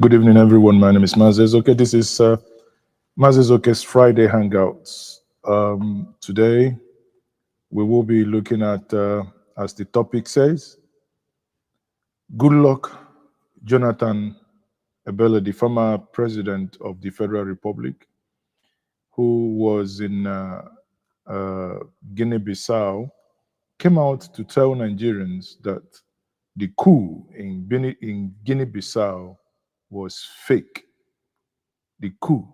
Good evening, everyone. My name is Mazezoke. This is Mazezoke's Friday Hangouts. Today, we will be looking at, as the topic says, Goodluck Jonathan Ebele, the former president of the Federal Republic, who was in Guinea-Bissau, came out to tell Nigerians that the coup in Guinea-Bissau was fake. The coup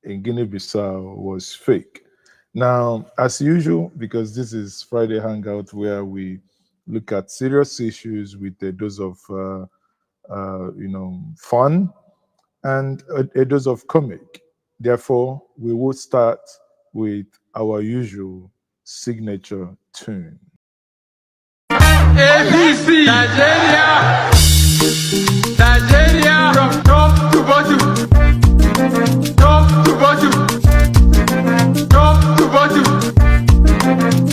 in Guinea-Bissau was fake. Now, as usual, because this is Friday Hangout where we look at serious issues with a dose of, fun and a dose of comic. Therefore, we will start with our usual signature tune. ABC Nigeria, Nigeria from top to bottom, top to bottom, top to bottom,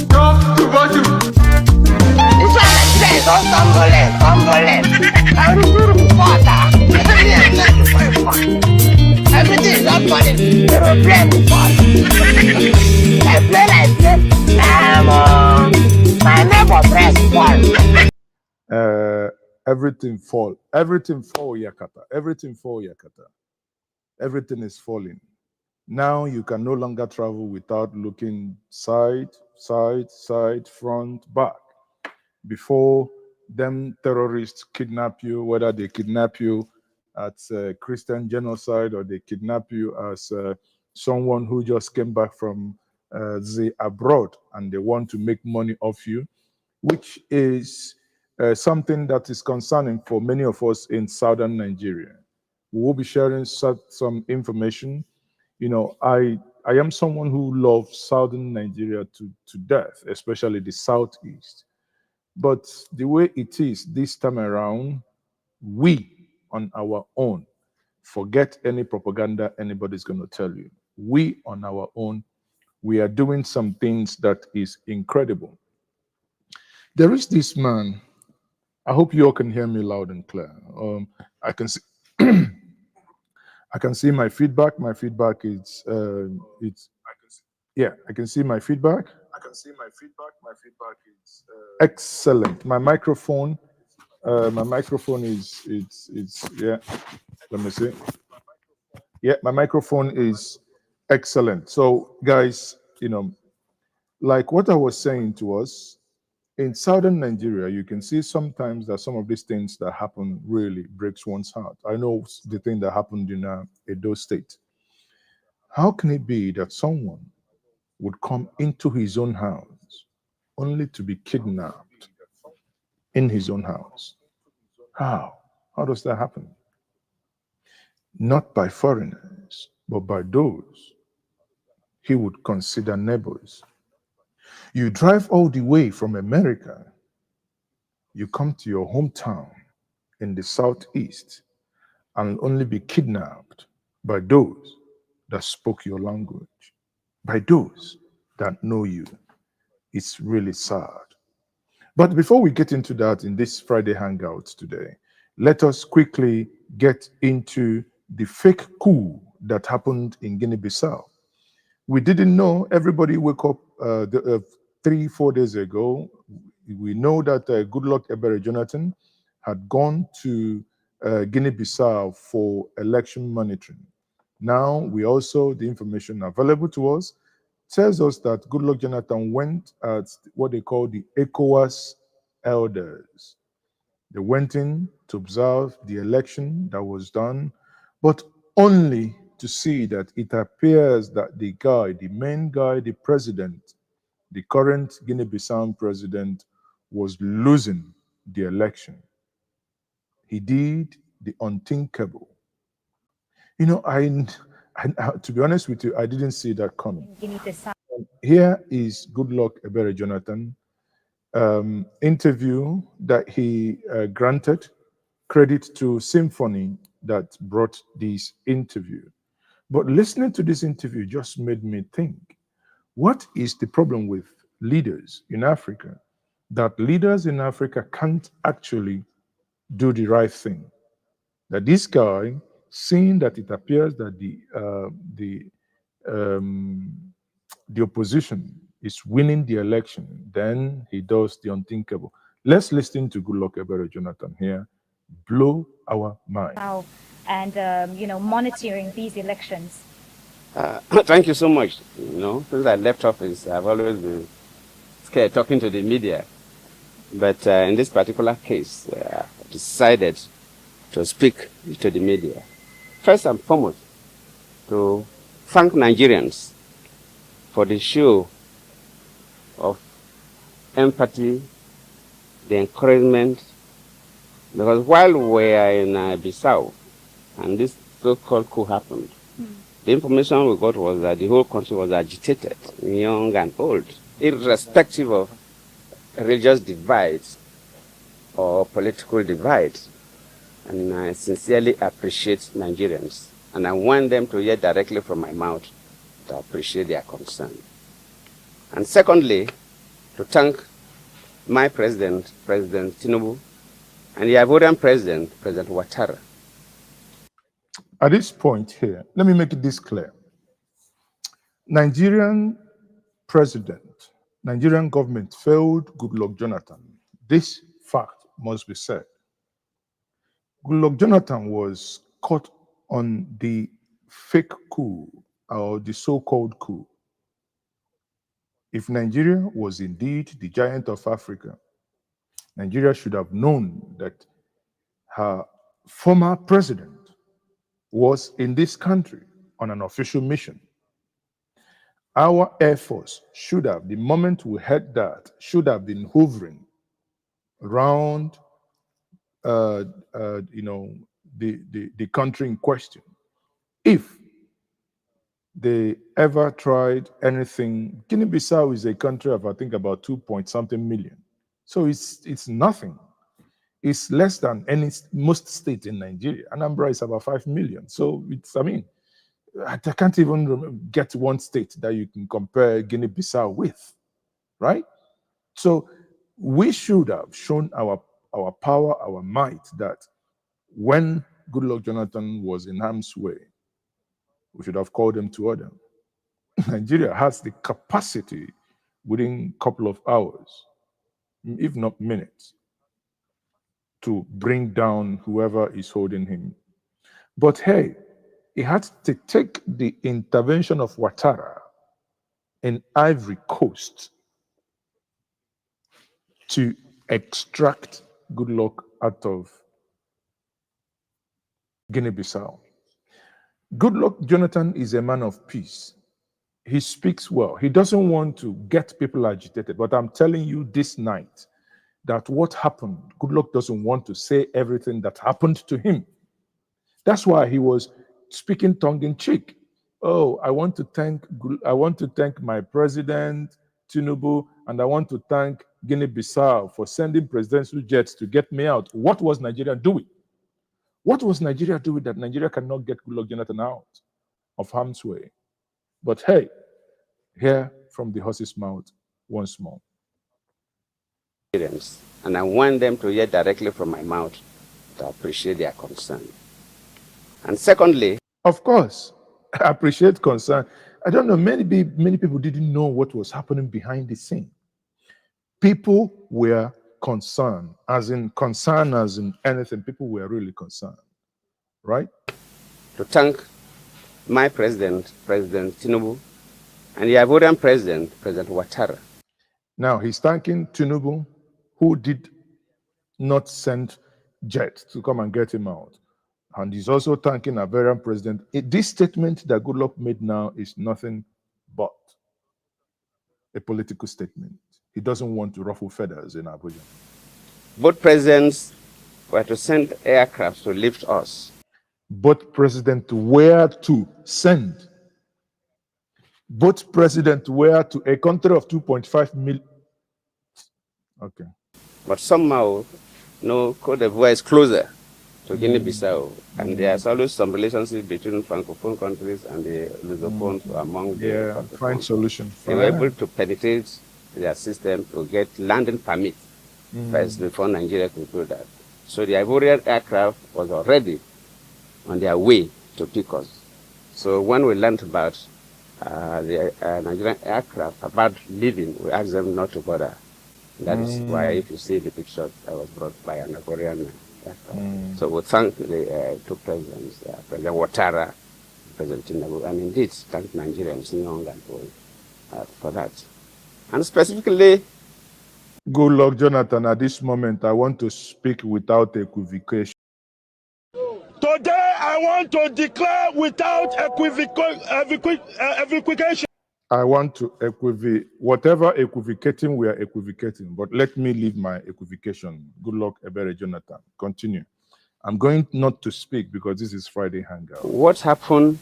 top to bottom. This one I say, don't stumble. I'm doing water. Everything is not funny. They don't play with fun. I play. My neighbor press fall. Everything fall, Yakata. Everything is falling. Now you can no longer travel without looking side, front, back. Before them terrorists kidnap you, whether they kidnap you at Christian genocide or they kidnap you as someone who just came back from the abroad and they want to make money off you, which is something that is concerning for many of us in southern Nigeria. We will be sharing some information. You know, I am someone who loves southern Nigeria to death, especially the southeast. But the way it is this time around, we on our own, forget any propaganda anybody's going to tell you. We on our own, we are doing some things that is incredible. There is this man. I hope you all can hear me loud and clear. I can see, I can see my feedback. My feedback is I can see my feedback. My feedback is excellent. My microphone is yeah. Let me see. Yeah, my microphone is excellent. So, guys, you know, like what I was saying to us, in southern Nigeria, you can see sometimes that some of these things that happen really breaks one's heart. I know the thing that happened in Edo State. How can it be that someone would come into his own house only to be kidnapped in his own house? How? How does that happen? Not by foreigners, but by those he would consider neighbors. You drive all the way from America, you come to your hometown in the southeast and only be kidnapped by those that spoke your language, by those that know you. It's really sad. But before we get into that in this Friday Hangout today, let us quickly get into the fake coup that happened in Guinea-Bissau. We didn't know. Everybody woke up 3-4 days ago. We know that Goodluck Ebele Jonathan had gone to Guinea-Bissau for election monitoring. Now, we also, the information available to us, tells us that Goodluck Jonathan went at what they call the ECOWAS elders. They went in to observe the election that was done, but only to see that it appears that the main guy, the president, the current Guinea-Bissau president, was losing the election. He did the unthinkable. You know, I to be honest with you, I didn't see that coming. Here is Goodluck Ebele Jonathan interview that he granted. Credit to Symphony that brought this interview. But listening to this interview just made me think, what is the problem with leaders in Africa? That leaders in Africa can't actually do the right thing. That this guy seeing that it appears that the opposition is winning the election, then he does the unthinkable. Let's listen to Goodluck Ebere Jonathan here. Blow our mind. And monitoring these elections. Thank you so much. Since I left office, I've always been scared talking to the media. But in this particular case, I decided to speak to the media. First and foremost, to thank Nigerians for the show of empathy, the encouragement, because while we were in Bissau and this so-called coup happened, the information we got was that the whole country was agitated, young and old, irrespective of religious divides or political divides. And I sincerely appreciate Nigerians. And I want them to hear directly from my mouth to appreciate their concern. And secondly, to thank my president, President Tinubu, and the Ivorian president, President Ouattara. At this point here, let me make this clear. Nigerian government failed Goodluck Jonathan. This fact must be said. Goodluck Jonathan was caught on the fake coup, or the so-called coup. If Nigeria was indeed the giant of Africa, Nigeria should have known that her former president was in this country on an official mission. Our Air Force should have, the moment we heard that, should have been hovering around the country in question. If they ever tried anything, Guinea-Bissau is a country of, I think, about 2-point-something million. So it's nothing. It's less than most states in Nigeria. Anambra is about 5 million. So I can't even get one state that you can compare Guinea-Bissau with, right? So we should have shown our power, our might, that when Goodluck Jonathan was in harm's way, we should have called him to order. Nigeria has the capacity within a couple of hours, if not minutes, to bring down whoever is holding him. But hey, he had to take the intervention of Ouattara in Ivory Coast to extract Goodluck out of Guinea-Bissau. Goodluck Jonathan is a man of peace. He speaks well. He doesn't want to get people agitated. But I'm telling you this night that what happened, Goodluck doesn't want to say everything that happened to him. That's why he was speaking tongue-in-cheek. Oh, I want to thank my president, Tinubu, and I want to thank Guinea-Bissau for sending presidential jets to get me out. What was Nigeria doing? What was Nigeria doing that Nigeria cannot get Goodluck Jonathan out of harm's way? But hey, hear from the horse's mouth once more. And I want them to hear directly from my mouth to appreciate their concern. And secondly, of course, I appreciate concern. I don't know, many people didn't know what was happening behind the scene. People were concerned, as in anything. People were really concerned, right? To thank my president, President Tinubu, and the Ivorian president, President Ouattara. Now he's thanking Tinubu, who did not send jets to come and get him out. And he's also thanking Ivorian president. This statement that Goodluck made now is nothing but a political statement. He doesn't want to ruffle feathers in Abuja. Both presidents were to send aircraft to lift us. Both presidents were to send. Both presidents were to a country of 2.5 million. Okay. But somehow, Côte d'Ivoire is closer to Guinea-Bissau, and there's always some relationship between Francophone countries and the Lusophones among the find solution. They were able to penetrate their system to get landing permit first before Nigeria could do that. So the Ivorian aircraft was already on their way to pick us. So when we learned about the Nigerian aircraft about leaving, we asked them not to bother. That is why, if you see the picture, I was brought by an Ivorian aircraft. So we thank the two presidents, President Ouattara, President Tinubu, and indeed thank Nigerians, young and old, for that. And specifically, Good luck, Jonathan. At this moment, I want to speak without equivocation. Today, I want to declare without equivocation. I want to equivocate. Whatever equivocating, we are equivocating. But let me leave my equivocation. Good luck, Ebere Jonathan. Continue. I'm going not to speak because this is Friday Hangout. what happened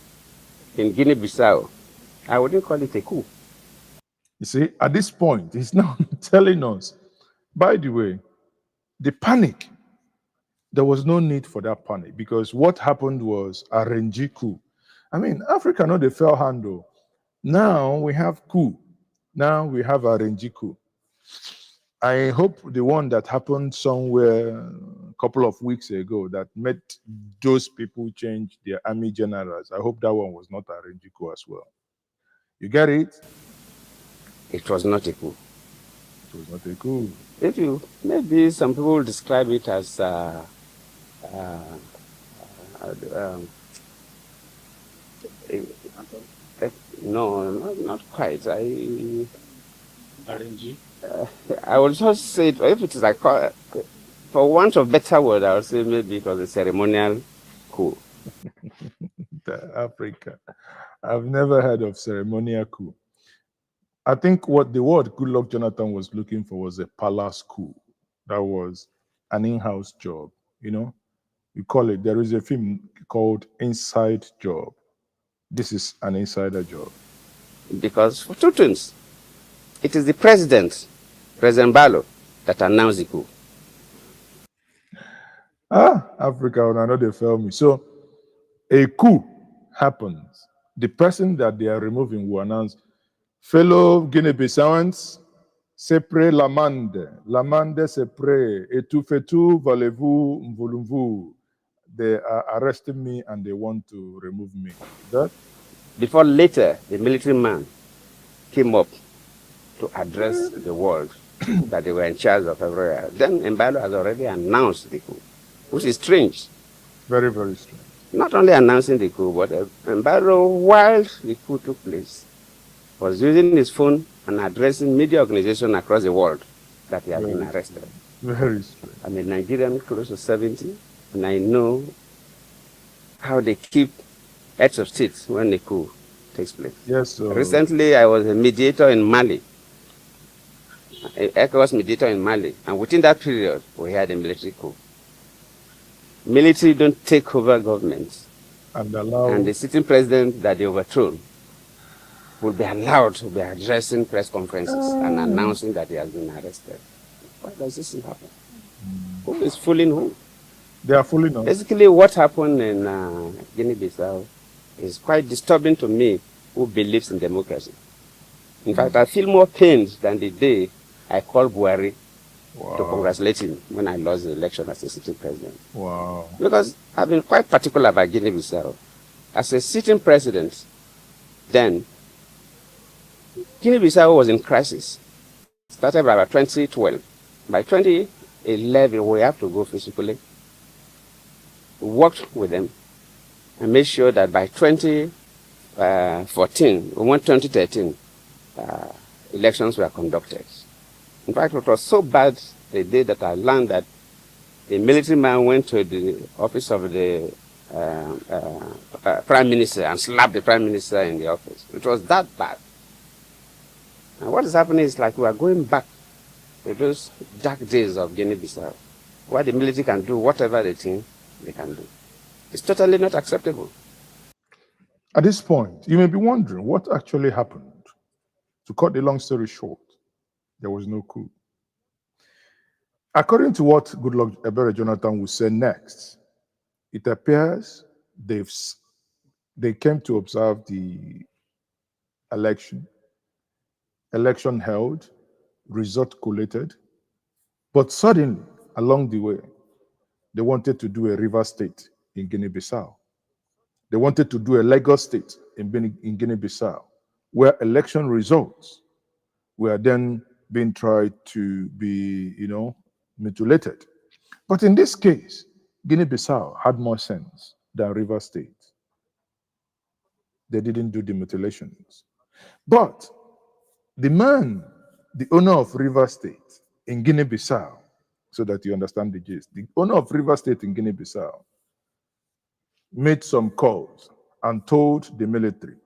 in Guinea-Bissau, I wouldn't call it a coup. You see, at this point, he's now telling us, by the way, the panic, there was no need for that panic because what happened was a RNG coup. I mean, Africa, no, they fell handle. Now we have coup. Now we have a RNG coup. I hope the one that happened somewhere a couple of weeks ago that made those people change their army generals, I hope that one was not a RNG coup as well. You get it? It was not a coup. It was not a coup. If you, maybe some people describe it as no, not quite. RNG. I would just say, if it is like, for want of better word, I would say maybe it was a ceremonial coup. Africa. I've never heard of ceremonial coup. I think what the word Good Luck Jonathan was looking for was a palace coup. That was an in-house job, you know? You call it, there is a film called Inside Job. This is an insider job. Because for two things, it is the president, President Barrow, that announced the coup. Africa, I know they failed me. So a coup happens. The person that they are removing will announce, fellow Guinea-Bissauans, c'est prêt l'amende. L'amende c'est prêt. Et tout fait tout, voulez-vous, voulez-vous. They are arresting me and they want to remove me. That? Before later, the military man came up to address the world that they were in charge of everywhere. Then Mbalo has already announced the coup, which is strange. Very, very strange. Not only announcing the coup, but Mbalo, while the coup took place, was using his phone and addressing media organizations across the world that he had been arrested. Very strange. I'm a Nigerian close to 70, and I know how they keep heads of state when the coup takes place. Yes, sir. Recently, I was a mediator in Mali, an ECOWAS mediator in Mali, and within that period, we had a military coup. Military don't take over governments, and the sitting president that they overthrown will be allowed to be addressing press conferences and announcing that he has been arrested. Why does this happen? Who is fooling who? They are fooling us. Basically, what happened in Guinea-Bissau is quite disturbing to me, who believes in democracy. In fact, I feel more pained than the day I called Buhari to congratulate him when I lost the election as a sitting president. Wow. Because I've been quite particular about Guinea-Bissau. As a sitting president, then, Guinea-Bissau was in crisis. Started by 2012. By 2011, we have to go physically. We worked with them and made sure that by 2014, we went 2013, elections were conducted. In fact, it was so bad the day that I learned that the military man went to the office of the prime minister and slapped the prime minister in the office. It was that bad. And what is happening is like we are going back to those dark days of Guinea-Bissau, where the military can do whatever they think they can do. It's totally not acceptable. At this point, you may be wondering what actually happened. To cut the long story short, there was no coup. According to what Goodluck Ebere Jonathan will say next, it appears they came to observe the election held, result collated, but suddenly, along the way, they wanted to do a river state in Guinea-Bissau. They wanted to do a Lagos state in Guinea-Bissau, where election results were then being tried to be, mutilated. But in this case, Guinea-Bissau had more sense than River State. They didn't do the mutilations. But the man, the owner of River State in Guinea-Bissau, so that you understand the gist, the owner of River State in Guinea-Bissau made some calls and told the military,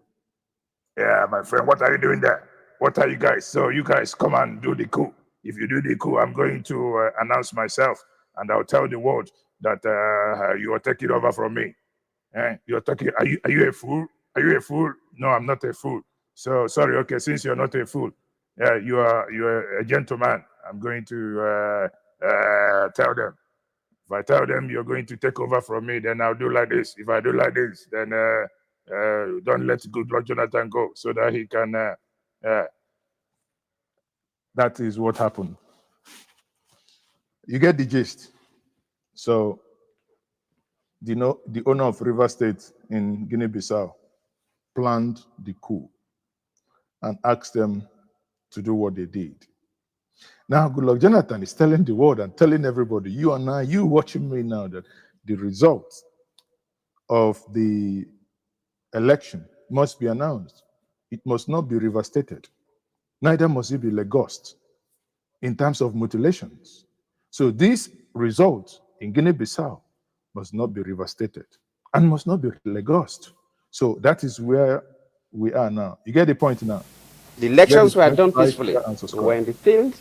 yeah, my friend, what are you doing there? What are you guys? So you guys come and do the coup. If you do the coup, I'm going to announce myself and I'll tell the world that you are taking over from me. You're talking, are you a fool? Are you a fool? No, I'm not a fool. So sorry, okay, since you're not a fool, you're a gentleman. I'm going to tell them. If I tell them you're going to take over from me, then I'll do like this. If I do like this, then don't let Goodluck Jonathan go so that he can. That is what happened. You get the gist. So the owner of River State in Guinea-Bissau planned the coup and asked them to do what they did. Now, Goodluck Jonathan is telling the world and telling everybody, you and I, you watching me now, that the results of the election must be announced. It must not be reverstated. Neither must it be legosed in terms of mutilations. So these results in Guinea-Bissau must not be reverstated and must not be legosed. So that is where we are now. You get the point now? The elections were done peacefully. We're in the field.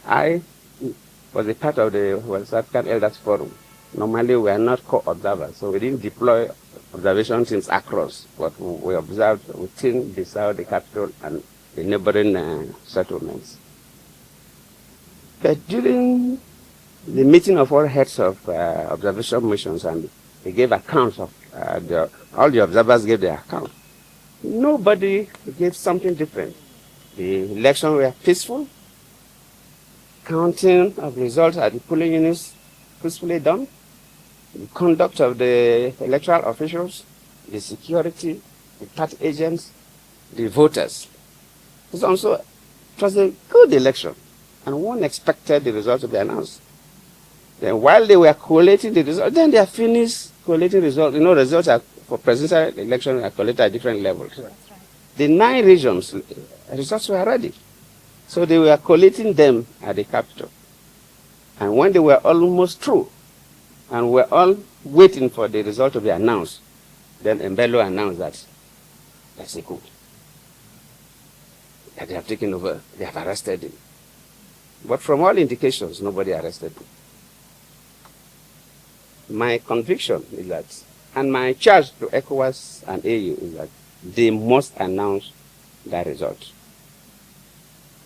I was a part of the West African Elders Forum. Normally, we are not co-observers, so we didn't deploy observation teams across, but we observed within Bissau, the capital, and the neighboring settlements. But during the meeting of all heads of observation missions, and they gave accounts of all the observers gave their account. Nobody gave something different. The elections were peaceful. Counting of results at the polling units peacefully done. The conduct of the electoral officials, the security, the party agents, the voters. It was a good election, and one expected the results to be announced. Then while they were collating the results, then they are finished collating results. Results for presidential election are collated at different levels. That's right. The 9 regions, results were ready. So they were collating them at the capital. And when they were almost through, and we're all waiting for the result to be announced, then Mbello announced that that's a coup. That they have taken over, they have arrested him. But from all indications, nobody arrested him. My conviction is that, and my charge to ECOWAS and AU is that they must announce that result.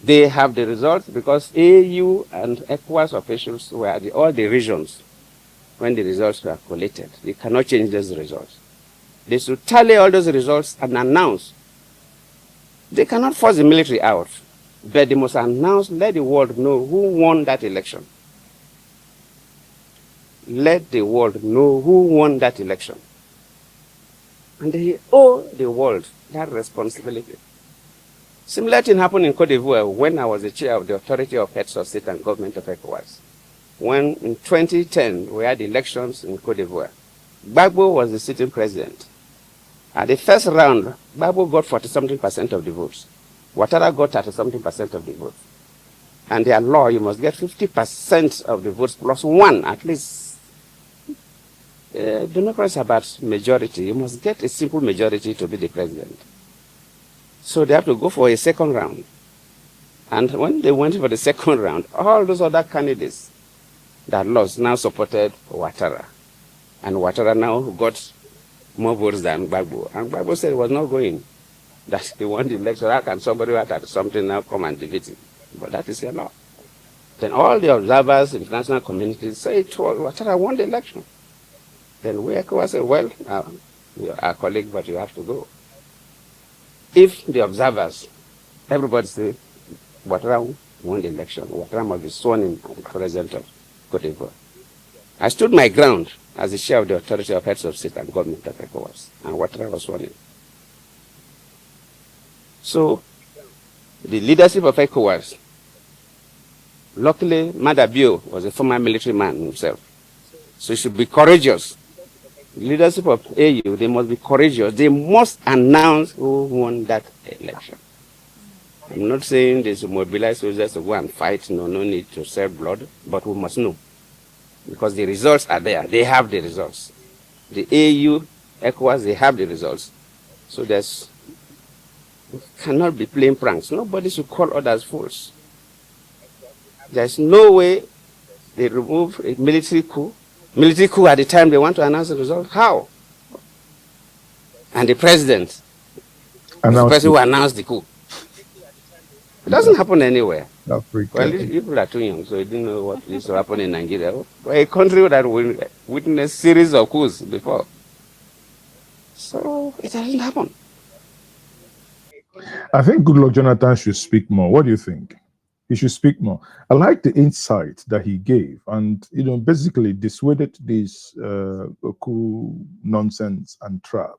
They have the results because AU and ECOWAS officials were at all the regions when the results were collated. They cannot change those results. They should tally all those results and announce. They cannot force the military out, but they must announce, let the world know who won that election. Let the world know who won that election. And they owe the world that responsibility. Similar thing happened in Cote d'Ivoire when I was the chair of the Authority of Heads of State and Government of ECOWAS. When in 2010 we had elections in Cote d'Ivoire, Gbagbo was the sitting president. At the first round, Gbagbo got 40-something% of the votes. Ouattara got 30-something% of the votes. And their law, you must get 50% of the votes plus 1 at least. Democracy is about majority. You must get a simple majority to be the president. So they have to go for a second round. And when they went for the second round, all those other candidates that lost now supported Ouattara. And Ouattara now got more votes than Gbagbo. And Gbagbo said he was not going. That he won the election. How can somebody who had something now come and defeat him? But that is a law. Then all the observers, international communities say Ouattara won the election. Then we ECOWAS said, well, you're our colleague, but you have to go. If the observers, everybody say, Ouattara won the election, Ouattara must be sworn in as the president of Cote d'Ivoire. I stood my ground as the chair of the authority of heads of state and government of ECOWAS, and Ouattara was running. So, the leadership of ECOWAS, luckily, Madabio was a former military man himself, so he should be courageous. The leadership of AU, they must be courageous. They must announce who won that election. I'm not saying they should mobilize soldiers to go and fight, no need to shed blood, but we must know. Because the results are there. They have the results. The AU, ECOWAS, they have the results. So we cannot be playing pranks. Nobody should call others fools. There's no way they remove a military coup. Military coup at the time they want to announce the result. How? And the president, the person who announced the coup. It doesn't happen anywhere. Africa. Well, people are too young, so they didn't know what used to happen in Nigeria. We're a country that witnessed a series of coups before. So it doesn't happen. I think Goodluck Jonathan should speak more. What do you think? He should speak more. I like the insight that he gave, and basically dissuaded this coup nonsense and trap,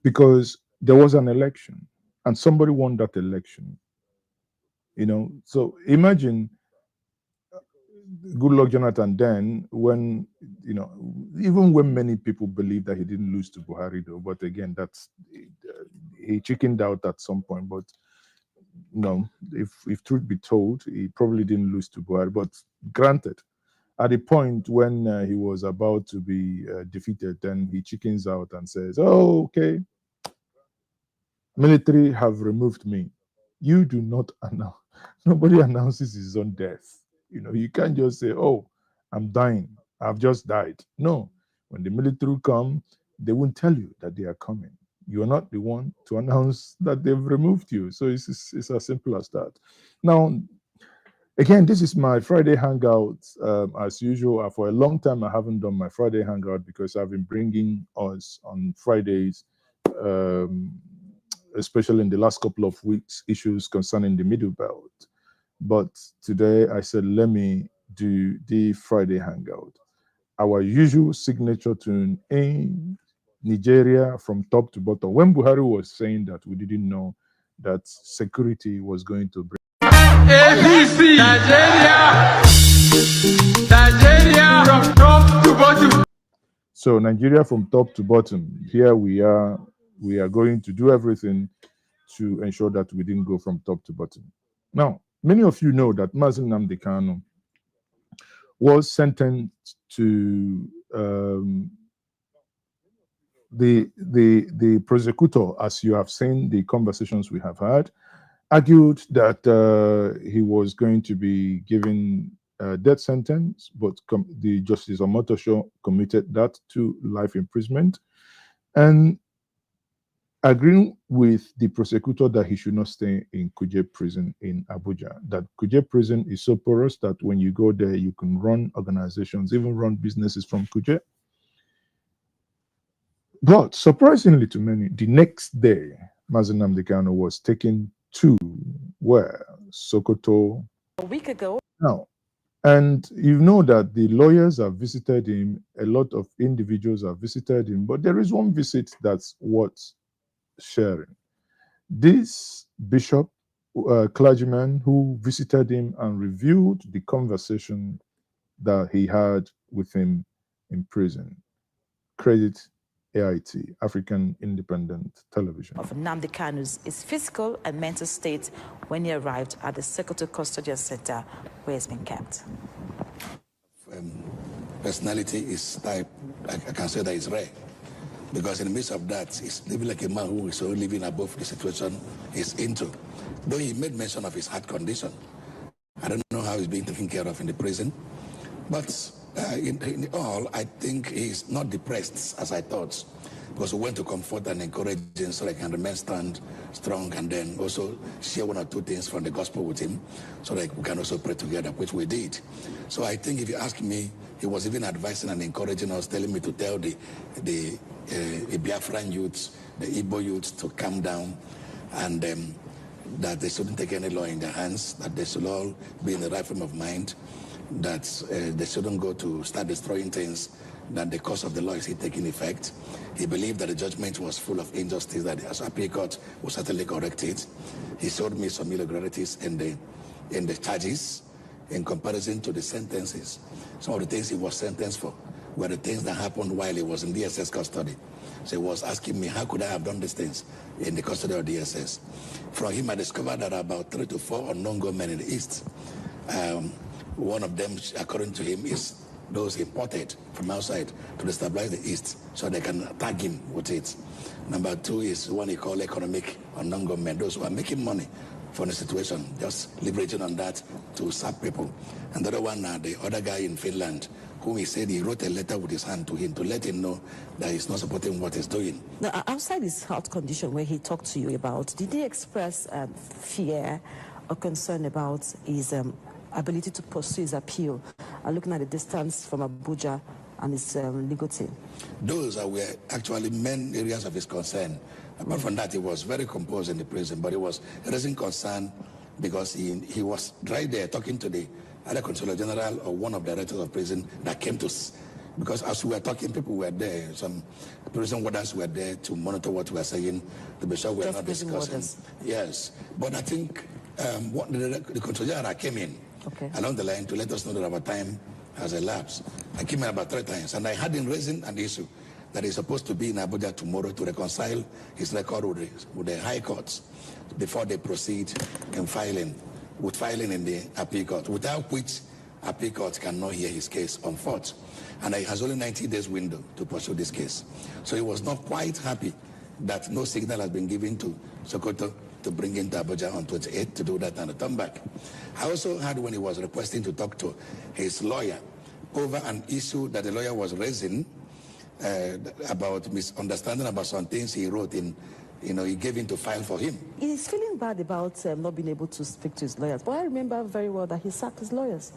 because there was an election, and somebody won that election. So imagine Goodluck Jonathan then, when even when many people believe that he didn't lose to Buhari, though, but again, that's he chickened out at some point. But if truth be told, he probably didn't lose to Buhari. But granted, at the point when he was about to be defeated, then he chickens out and says, "Oh, okay, military have removed me." You do not announce. Nobody announces his own death. You can't just say, "Oh, I'm dying. I've just died." No. When the military come, they won't tell you that they are coming. You are not the one to announce that they've removed you. So it's as simple as that. Now, again, this is my Friday hangout. As usual, for a long time, I haven't done my Friday hangout because I've been bringing us on Fridays, especially in the last couple of weeks, issues concerning the Middle Belt. But today I said, let me do the Friday hangout. Our usual signature tune in Nigeria from top to bottom. When Buhari was saying that, we didn't know that security was going to bring. ABC, Nigeria from top to bottom. So Nigeria from top to bottom. Here we are. We are going to do everything to ensure that we didn't go from top to bottom. Now, many of you know that Mazi Nnamdi Kanu was sentenced to the prosecutor, as you have seen the conversations we have had, argued that he was going to be given a death sentence, but the Justice Omotosho committed that to life imprisonment, and agreeing with the prosecutor that he should not stay in Kuje prison in Abuja, that Kuje prison is so porous that when you go there, you can run organizations, even run businesses from Kuje. But surprisingly to many, the next day, Mazi Nnamdi Kanu was taken to where? Sokoto. A week ago. Now, and you know that the lawyers have visited him, a lot of individuals have visited him, but there is one visit that's worth sharing. This bishop, clergyman who visited him and reviewed the conversation that he had with him in prison. Credit AIT, African Independent Television. Of Nnamdi Kanu's physical and mental state when he arrived at the Sokoto Custodial Center where he's been kept. Personality is type, I can say that it's rare. Because in the midst of that, he's living like a man who is living above the situation he's into. Though he made mention of his heart condition. I don't know how he's being taken care of in the prison. But in all, I think he's not depressed as I thought. Because we went to comfort and encourage him so that he can remain strong, and then also share one or two things from the gospel with him so that we can also pray together, which we did. So I think if you ask me, he was even advising and encouraging us, telling me to tell the Biafran youths, the Igbo youths to calm down, and that they shouldn't take any law in their hands, that they should all be in the right frame of mind. that they shouldn't go to start destroying things, that the cause of the law is taking effect. He believed that the judgment was full of injustice, that the appeal court would certainly correct it. He showed me some irregularities in the charges in comparison to the sentences. Some of the things he was sentenced for were the things that happened while he was in DSS custody. So he was asking me, how could I have done these things in the custody of DSS? From him, I discovered that about 3 to 4 unknown gunmen in the East. One of them, according to him, is those imported from outside to destabilize the East so they can tag him with it. Number 2 is one he called economic unknown gunmen, those who are making money from the situation, just leveraging on that to sap people. And the other one, the other guy in Finland, whom he said he wrote a letter with his hand to him to let him know that he's not supporting what he's doing. Now, outside his health condition where he talked to you about, did he express fear or concern about his ability to pursue his appeal, looking at the distance from Abuja and his legal team? Those were actually main areas of his concern. Apart from that, he was very composed in the prison, but he was raising concern because he was right there talking to the either Controller General or one of the directors of prison that came to us. Because as we were talking, people were there, some prison warders were there to monitor what we were saying. The bishop were not discussing. Warders. Yes, but I think the Controller General came in along the line to let us know that our time has elapsed. I came in about 3 times, and I had him raising an issue that he's supposed to be in Abuja tomorrow to reconcile his record with the high courts before they proceed in filing in the appeal court, without which appeal court cannot hear his case on foot. And he has only 90 days window to pursue this case. So he was not quite happy that no signal has been given to Sokoto to bring him to Abuja on 28th to do that and return back. I also heard when he was requesting to talk to his lawyer over an issue that the lawyer was raising about misunderstanding about some things he wrote in, he gave him to file for him. He's feeling bad about not being able to speak to his lawyers, but I remember very well that he sacked his lawyers.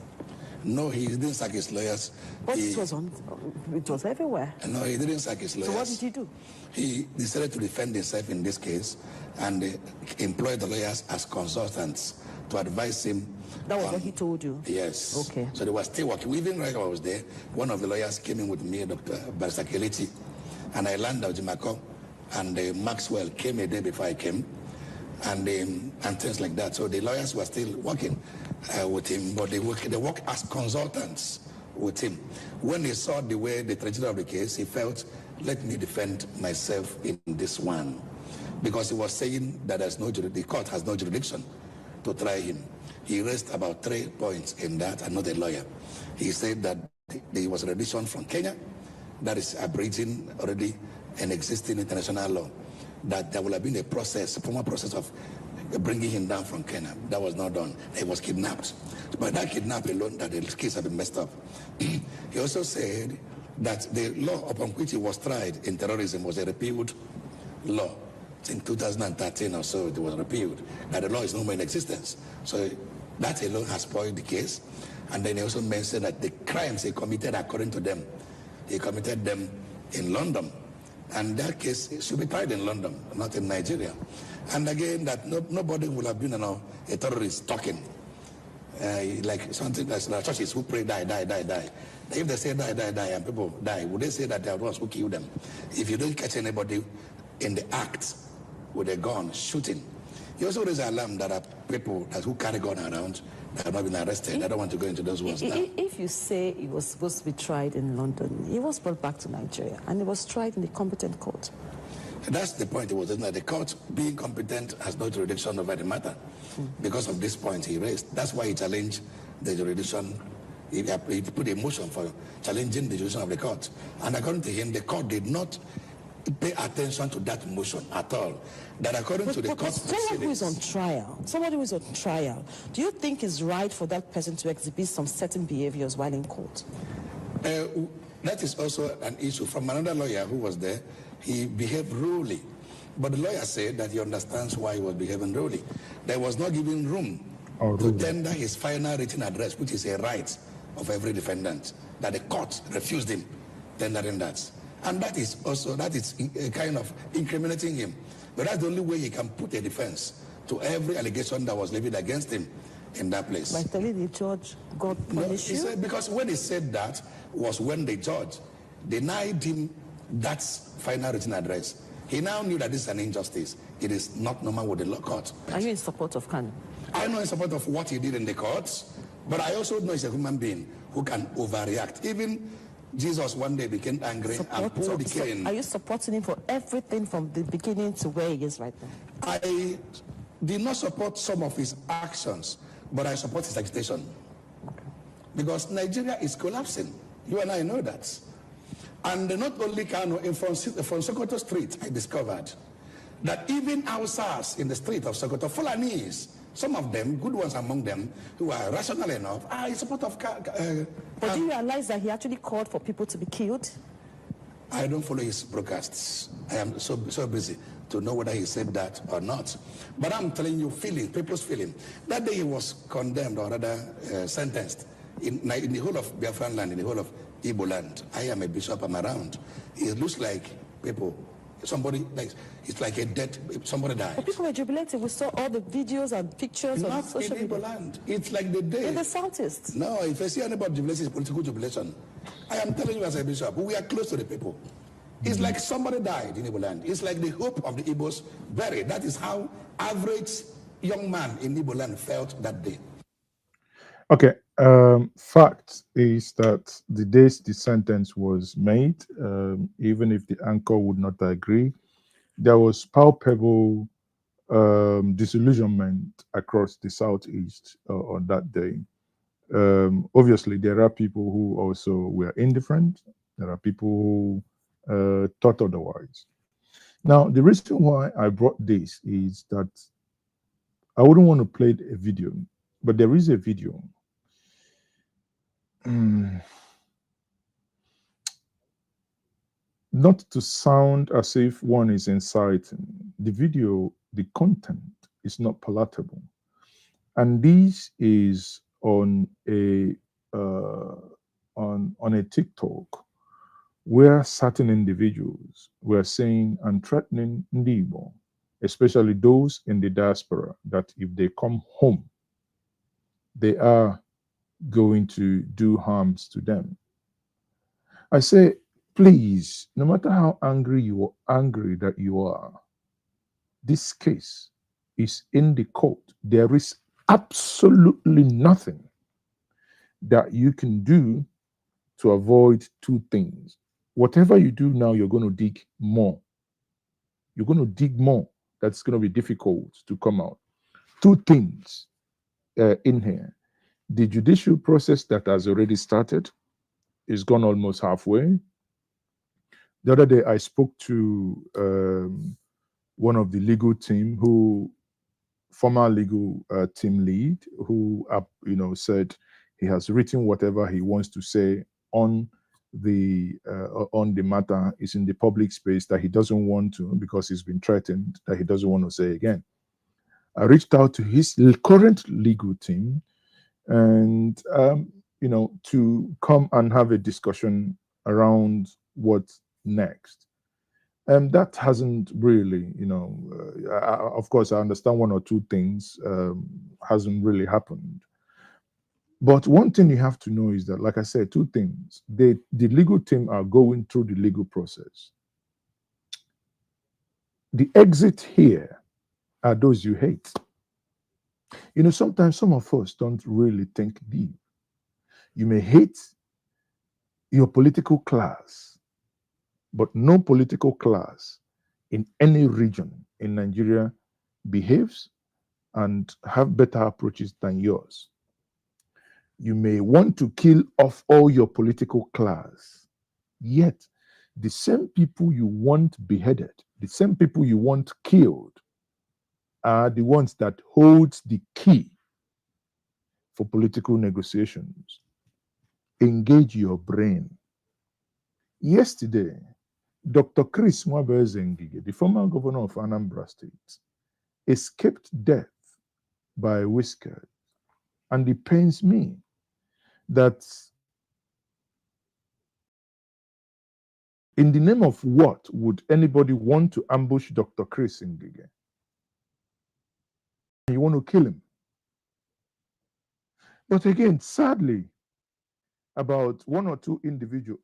No, he didn't sack his lawyers. But it was everywhere. No, he didn't sack his lawyers. So what did he do? He decided to defend himself in this case and employed the lawyers as consultants to advise him. That was what he told you? Yes. Okay. So they were still working. Even right while I was there, one of the lawyers came in with me, Dr. Barsakeliti, and I landed Jimako, and Maxwell came a day before I came, and things like that. So the lawyers were still working with him, but they work as consultants with him. When he saw the way the tragedy of the case, he felt, let me defend myself in this one. Because he was saying that the court has no jurisdiction to try him. He raised about 3 points in that. I'm not a lawyer. He said that there was a rendition from Kenya that is abridging already an existing international law, that there will have been a formal process of bringing him down from Kenya. That was not done. He was kidnapped. But that kidnapping alone, that the case had been messed up. He also said that the law upon which he was tried in terrorism was a repealed law. In 2013 or so, it was repealed. That the law is no more in existence. So that alone has spoiled the case. And then he also mentioned that the crimes he committed, according to them, he committed them in London. And that case should be tried in London, not in Nigeria. And again, that nobody will have been a terrorist talking. Like something like churches who pray, die, die, die, die. If they say die, die, die, and people die, would they say that they are the ones who kill them? If you don't catch anybody in the act with a gun shooting, you also raise an alarm that are people who carry gun around that have not been arrested. I don't want to go into those ones now. If you say he was supposed to be tried in London, he was brought back to Nigeria and he was tried in the competent court. That's the point. It was that the court, being competent, has no jurisdiction over the matter. Because of this point he raised. That's why he challenged the jurisdiction. He put a motion for challenging the jurisdiction of the court. And according to him, the court did not pay attention to that motion at all. That according to the court someone who is on trial, do you think it's right for that person to exhibit some certain behaviors while in court? That is also an issue. From another lawyer who was there, he behaved rudely. But the lawyer said that he understands why he was behaving rudely. There was not given room to tender his final written address, which is a right of every defendant, that the court refused him tendering that. And that is a kind of incriminating him. But that's the only way he can put a defense to every allegation that was levied against him in that place. By telling the judge, God No, punish he you? said, because when he said that was when the judge denied him that final written address. He now knew that this is an injustice. It is not normal with the law court. Are you in support of Kanu? I know in support of what he did in the courts, but I also know he's a human being who can overreact. Even Jesus one day became angry and pulled the cane. Are you supporting him for everything from the beginning to where he is right now? I did not support some of his actions, but I support his agitation. Because Nigeria is collapsing. You and I know that. And not only Kanu, from Sokoto Street, I discovered that even outside in the street of Sokoto, Fulanese, some of them, good ones among them, who are rational enough, are in support of But do you realize that he actually called for people to be killed? I don't follow his broadcasts. I am so busy to know whether he said that or not. But I'm telling you, people's feeling. That day he was condemned, or rather sentenced, in the whole of Biafran land, in the whole of Igbo land. I am a bishop, I'm around. It looks like people, somebody, like, it's like a dead, somebody died. But people were jubilating. We saw all the videos and pictures on Not social in Igbo media. land. It's like the day. In the southeast. No, if I see anybody jubilation, it's political jubilation. I am telling you as a bishop, we are close to the people. It's like somebody died in Igbo land. It's like the hope of the Igbos buried. That is how average young man in Igbo land felt that day. Okay. Fact is that the days the sentence was made, even if the anchor would not agree, there was palpable disillusionment across the southeast on that day. Obviously, there are people who also were indifferent. There are people who thought otherwise. Now, the reason why I brought this is that I wouldn't want to play a video, but there is a video. Not to sound as if one is inciting, the video, the content is not palatable. And this is on a on a TikTok where certain individuals were saying and threatening Ndibo, especially those in the diaspora, that if they come home, they are going to do harms to them. I say, please, no matter how angry that you are, this case is in the court. There is absolutely nothing that you can do to avoid two things. Whatever you do now, you're going to dig more. You're going to dig more. That's going to be difficult to come out. Two things in here. The judicial process that has already started is gone almost halfway. The other day, I spoke to one of the legal team, former legal team lead, who said he has written whatever he wants to say on the matter. Is in the public space that he doesn't want to, because he's been threatened, that he doesn't want to say again. I reached out to his current legal team, and to come and have a discussion around what next. That hasn't really, of course, I understand one or two things hasn't really happened. But one thing you have to know is that, like I said, two things. The legal team are going through the legal process. The exit here are those you hate. Sometimes some of us don't really think deep. You may hate your political class, but no political class in any region in Nigeria behaves and have better approaches than yours. You may want to kill off all your political class, yet the same people you want beheaded, the same people you want killed, are the ones that hold the key for political negotiations. Engage your brain. Yesterday, Dr. Chris Mwabezengige, the former governor of Anambra State, escaped death by a whisker. And it pains me that in the name of what would anybody want to ambush Dr. Chris Ngige? You want to kill him. But again, sadly, about one or two individuals,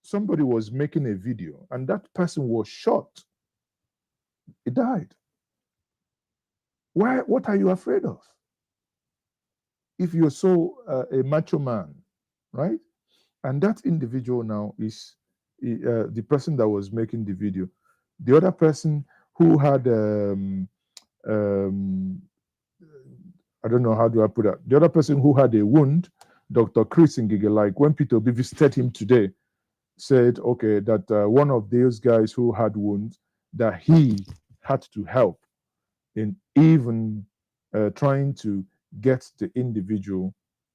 somebody was making a video and that person was shot. He died. Why? What are you afraid of? If you're so a macho man, right? And that individual now is the person that was making the video. The other person who had I don't know how do I put that. The other person who had a wound, Dr. Chris Ngige, like when Peter Obi visited him today, said, okay, that one of those guys who had wounds, that he had to help in even trying to get the individual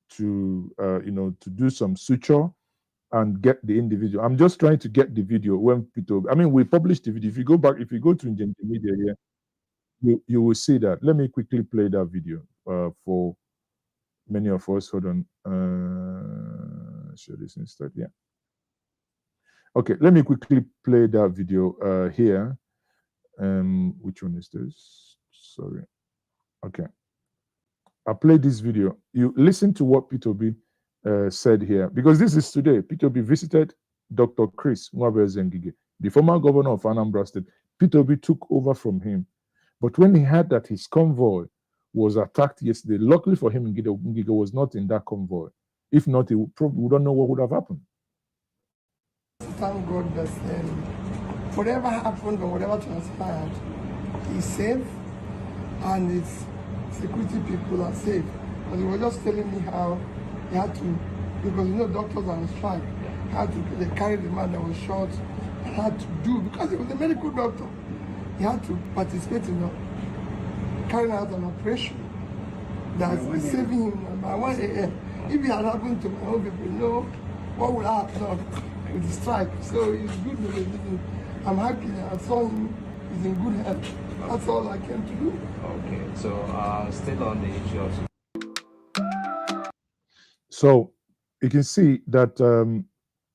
to, to do some suture and get the individual. I'm just trying to get the video when Peter, I mean, we published the video. If you go back, if you go to Njente Media here, you will see that. Let me quickly play that video for many of us. Hold on. Show this instead. Yeah. Okay, let me quickly play that video here. Which one is this? Sorry. Okay. I'll play this video. You listen to what Peter B said here, because this is today. Peter B visited Dr. Chris Ngige, the former governor of Anambra State. Peter B took over from him. But when he heard that his convoy was attacked yesterday, luckily for him, Ngige was not in that convoy. If not, he would probably wouldn't know what would have happened. Thank God that whatever happened or whatever transpired, he's safe and his security people are safe. But he was just telling me how he had to, because doctors are on strike, they carried the man that was shot, and had to do, because he was a medical doctor, he had to participate in carrying out an operation that's saving him by 1 a.m. If it had happened to my own people, what would I have done with the strike? So it's good that I'm happy that I saw him, he's in good health. That's all I came to do. Okay, so still on the issue of... So you can see that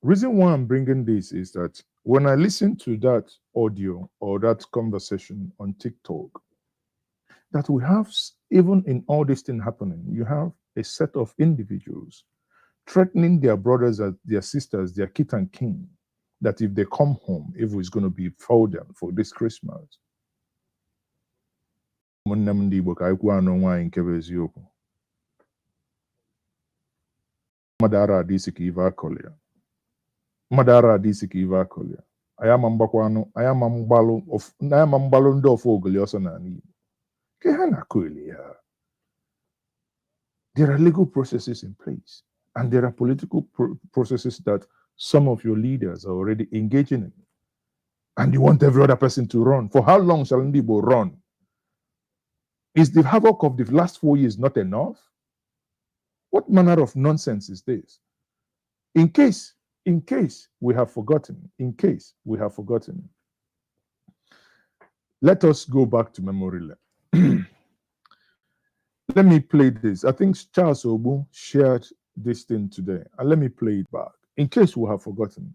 reason why I'm bringing this is that when I listen to that audio or that conversation on TikTok, that we have, even in all this thing happening, you have a set of individuals threatening their brothers, their sisters, their kith and kin, that if they come home, evil is going to befall them for this Christmas. Madara adisiki iva kolia. Madara adisiki iva kolia. Ayama mbakwano, ayama mbalo ndo of ogoli oso na ni. Kehana kolia. There are legal processes in place, and there are political processes that some of your leaders are already engaging in. And you want every other person to run. For how long shall Ndibo run? Is the havoc of the last 4 years not enough? What manner of nonsense is this? In case we have forgotten, let us go back to memory lane. Let me play this. I think Charles Obu shared this thing today, and let me play it back. In case we have forgotten,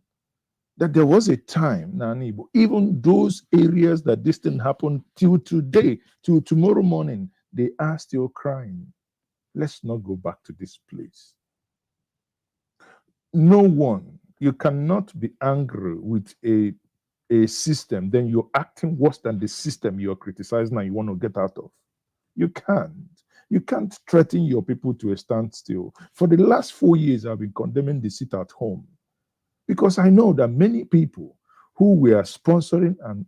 that there was a time, Nanibo, even those areas that this thing happened till today, till tomorrow morning, they are still crying. Let's not go back to this place. No one, you cannot be angry with a system, then you're acting worse than the system you're criticizing and you want to get out of. You can't. You can't threaten your people to a standstill. For the last 4 years, I've been condemning the sit at home, because I know that many people who were sponsoring and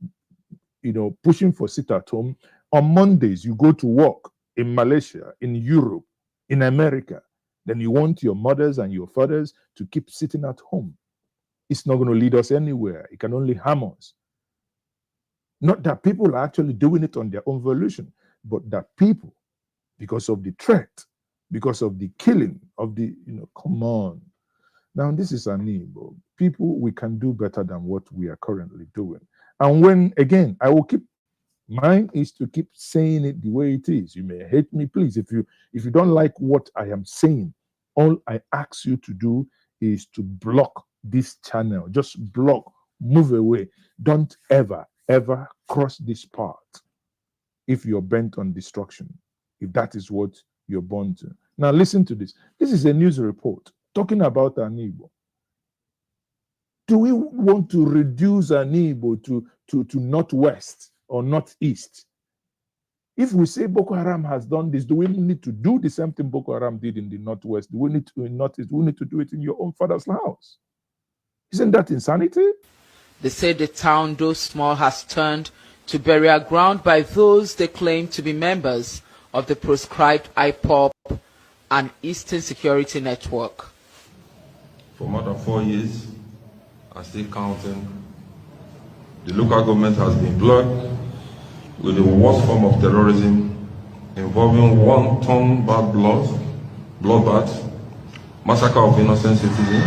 pushing for sit at home, on Mondays you go to work in Malaysia, in Europe, in America, then you want your mothers and your fathers to keep sitting at home. It's not going to lead us anywhere. It can only harm us. Not that people are actually doing it on their own volition, but that people, because of the threat, because of the killing of the, come on. Now, this is an evil. People, we can do better than what we are currently doing. And when, again, I will keep, mine is to keep saying it the way it is. You may hate me, please. If you don't like what I am saying, all I ask you to do is to block this channel. Just block, move away. Don't ever, ever cross this path if you're bent on destruction, if that is what you're born to. Now listen to this. This is a news report talking about an Igbo. Do we want to reduce an Igbo to northwest or northeast? If we say Boko Haram has done this, do we need to do the same thing Boko Haram did in the northwest? Do we need to in northeast? Do we need to do it in your own father's house? Isn't that insanity? They say the town, though small, has turned to burial ground by those they claim to be members of the proscribed IPOB and Eastern Security Network. For more than 4 years, and still counting, the local government has been plagued with the worst form of terrorism involving wanton bad bloodbath, massacre of innocent citizens,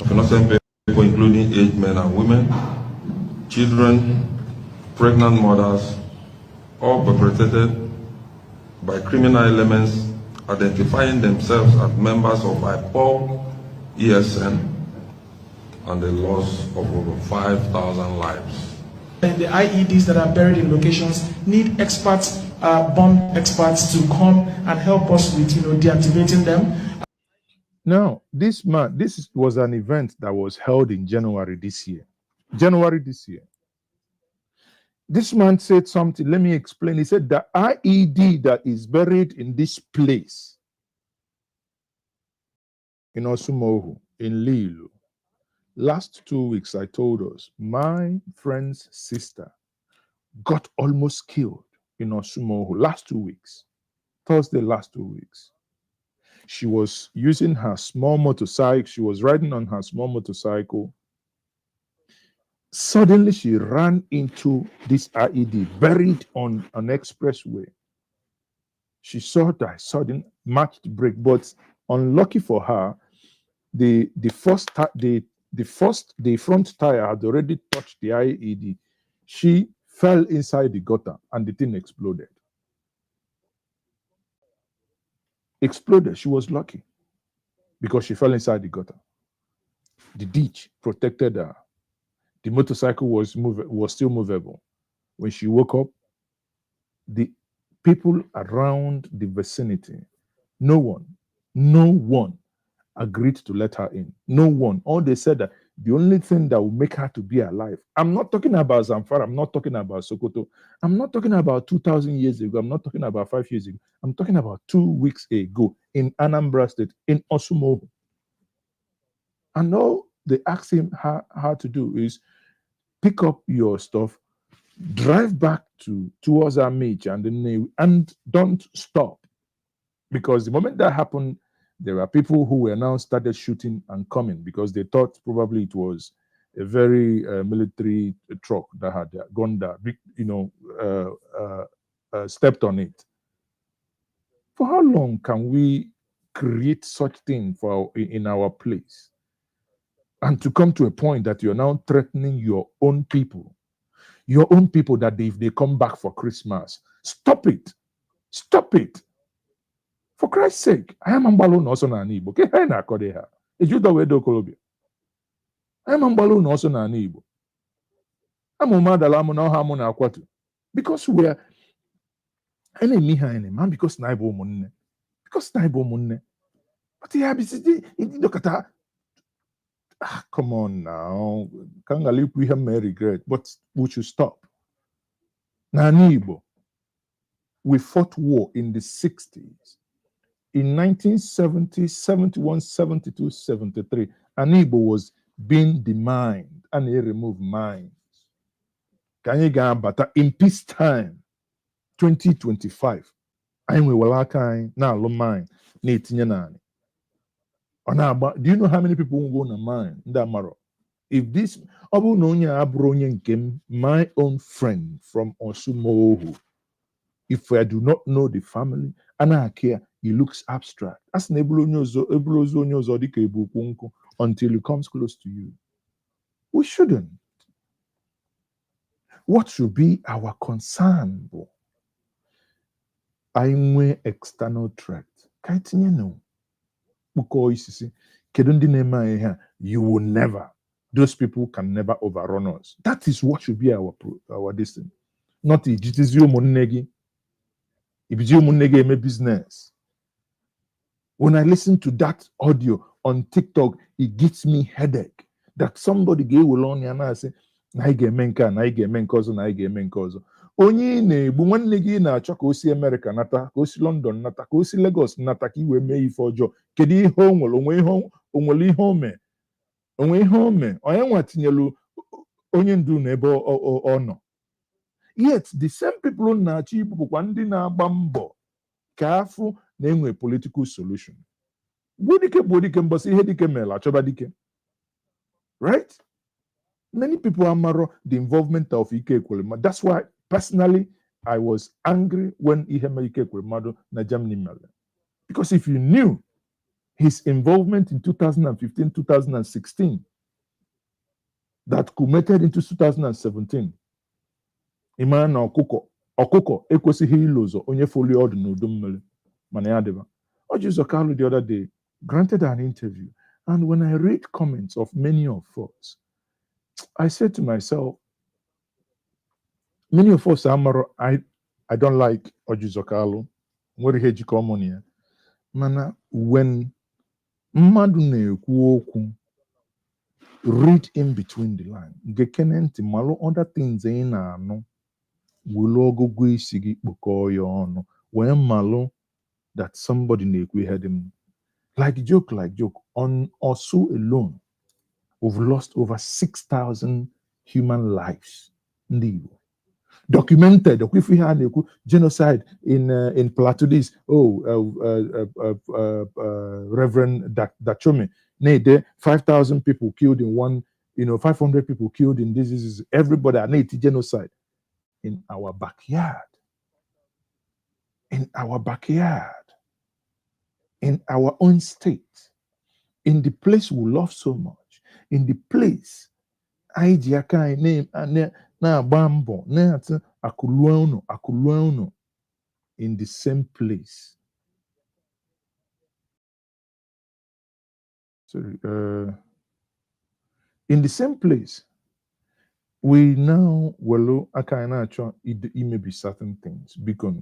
of innocent people including aged men and women, children, pregnant mothers, all perpetrated by criminal elements identifying themselves as members of IPOB, ESN, and the loss of over 5,000 lives. And the IEDs that are buried in locations need experts, bomb experts, to come and help us with, deactivating them. Now, this was an event that was held in January this year. This man said something. Let me explain. He said the IED that is buried in this place, in Osumohu, in Lilu, last 2 weeks, I told us, my friend's sister got almost killed in Osumohu last 2 weeks. Thursday, last 2 weeks. She was using her small motorcycle. She was riding on her small motorcycle. Suddenly, she ran into this IED buried on an expressway. She saw that sudden matched brake, but unlucky for her, the front tire had already touched the IED. She fell inside the gutter and the thing exploded. She was lucky because she fell inside the gutter. The ditch protected her. The motorcycle was still movable. When she woke up, the people around the vicinity, no one agreed to let her in. No one. All they said that the only thing that will make her to be alive. I'm not talking about Zamfara. I'm not talking about Sokoto. I'm not talking about 2,000 years ago. I'm not talking about 5 years ago. I'm talking about 2 weeks ago in Anambra State, in Osumohu. And all they asked him how to do is pick up your stuff, drive back towards our meet, and don't stop. Because the moment that happened, there were people who were now started shooting and coming because they thought probably it was a very military truck that had gone there, stepped on it. For how long can we create such thing in our place? And to come to a point that you're now threatening your own people that if they come back for Christmas, stop it. Stop it. For Christ's sake, I am Ambalo also na Igbo. Okay, I na akode ha. Ejudo we do Kolobia. I am Ambalo also na Igbo. I'm umadala mo na ha mo na akwatu. Because we are enemy ha enemy, because na Igbo munne. Because na Igbo munne. But yeah, look at that. Come on now. Kangali we have may regret, but we should stop. Na Igbo. We fought war in the 60s. In 1970, 71, 72, 73, Igbo was being demined and he removed mines. In peacetime, 2025, we will now mine. Do you know how many people will go to mine? If this, my own friend from Osumohu, if I do not know the family, he looks abstract. Until he comes close to you. We shouldn't. What should be our concern? I'm external threat. You will never. Those people can never overrun us. That is what should be our destiny. Not it is your money. If it's your money, business. When I listen to that audio on TikTok, it gives me headache. That somebody gave along and I say, na get menka, na get menkozo, na get menkozo. Onye na-egbu nwanne gị na-achọ ka o si America nata, ka o si London nata, ka o si Lagos nata ka iwe mee ife ọjọọ. Kedu ihe o nwere? Onwere ihe o mee? Onwe ihe o mee? Onye nwa tinyelu onye ndu n'ebe ọ nọ. Yet the same people na-achọ ibupụkwa ndị na-agba mbọ ka afụ na-enwe political solution. Bodike mbọsị ihe dike mere achọba dike. Right? Many people are the involvement of Ike Ekwulemadu. That's why personally I was angry when Iheme Ike Ekwulemadu na Germany mele. Because if you knew his involvement in 2015, 2016 that culminated into 2017, Imana na ọkụkọ ekwesịghị ilozo onye foli ọdụ n'udu mmiri mana ya dịba. OJ Zokalu the other day granted an interview, and when I read comments of many of us, I said to myself, many of us I don't like OJ Zokalu. What he ji come on here? Mana when mmadụ na-ekwu okwu, read in between the line. Gekene ntị malụ other things ị na-anụ. Wulu ogogo isi gị kpokọọ ya ọnụ. Wee malụ that somebody na-ekwu ihe dị m. Like joke. On Osu alone, we've lost over 6,000 human lives. Documented. If we had genocide in Plateau, Reverend Dachome, 5,000 people killed in one, 500 people killed in this is everybody. I need genocide in our backyard. In our backyard. In our own state. In the place we love so much, in the place Aijiakai name na bambo na akuluano in the same place. Sorry, in the same place, we now welo akaina cho it may be certain things because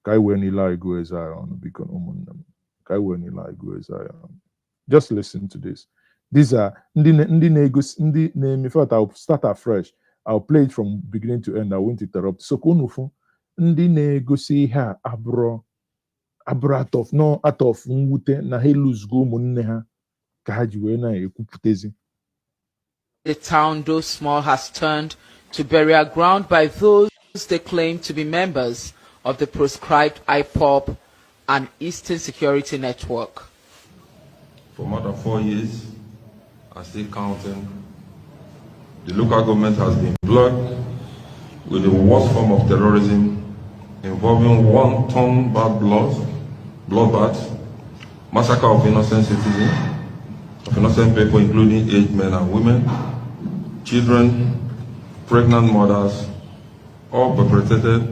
kai weni la go ezayon because umundam kai weni la go ezayon. Just listen to this. These are in fact, I'll start afresh. I'll play it from beginning to end. I won't interrupt. So kunufu ndi negosi ha abro atof no atof nwute na he lose go munne ha ka ha ji we na ekwuputezi. The town, though small, has turned to burial ground by those they claim to be members of the proscribed IPOB and Eastern Security Network. For more than 4 years, and still counting, the local government has been blocked with the worst form of terrorism involving one-ton bad bloodbath, massacre of innocent citizens, of innocent people including aged men and women, children, pregnant mothers, all perpetrated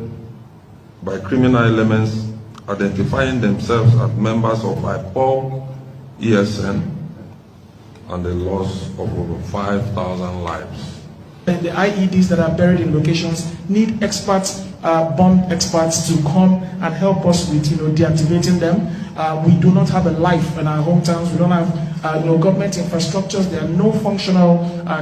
by criminal elements identifying themselves as members of IPOB, ESN, and the loss of over 5,000 lives. And the IEDs that are buried in locations need experts, bomb experts to come and help us with deactivating them. We do not have a life in our hometowns. We don't have government infrastructures. There are no functional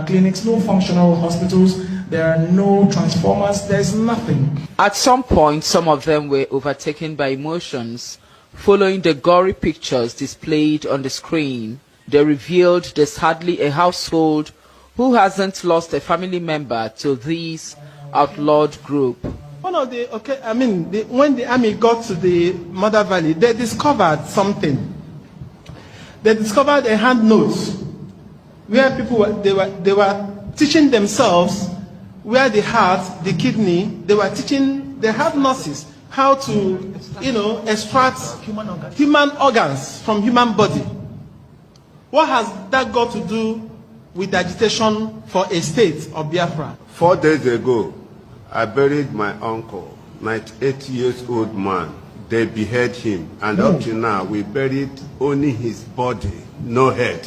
clinics, no functional hospitals. There are no transformers. There's nothing. At some point, some of them were overtaken by emotions. Following the gory pictures displayed on the screen, they revealed there's hardly a household who hasn't lost a family member to this outlawed group. One of the, when the army got to the Mother Valley, they discovered something. They discovered a hand note where people they were teaching themselves where the heart, the kidney, they had nurses how to, extract human organs from human body. What has that got to do with the agitation for a state of Biafra? 4 days ago, I buried my uncle, 98-year-old man. They beheaded him, and up to now, we buried only his body, no head.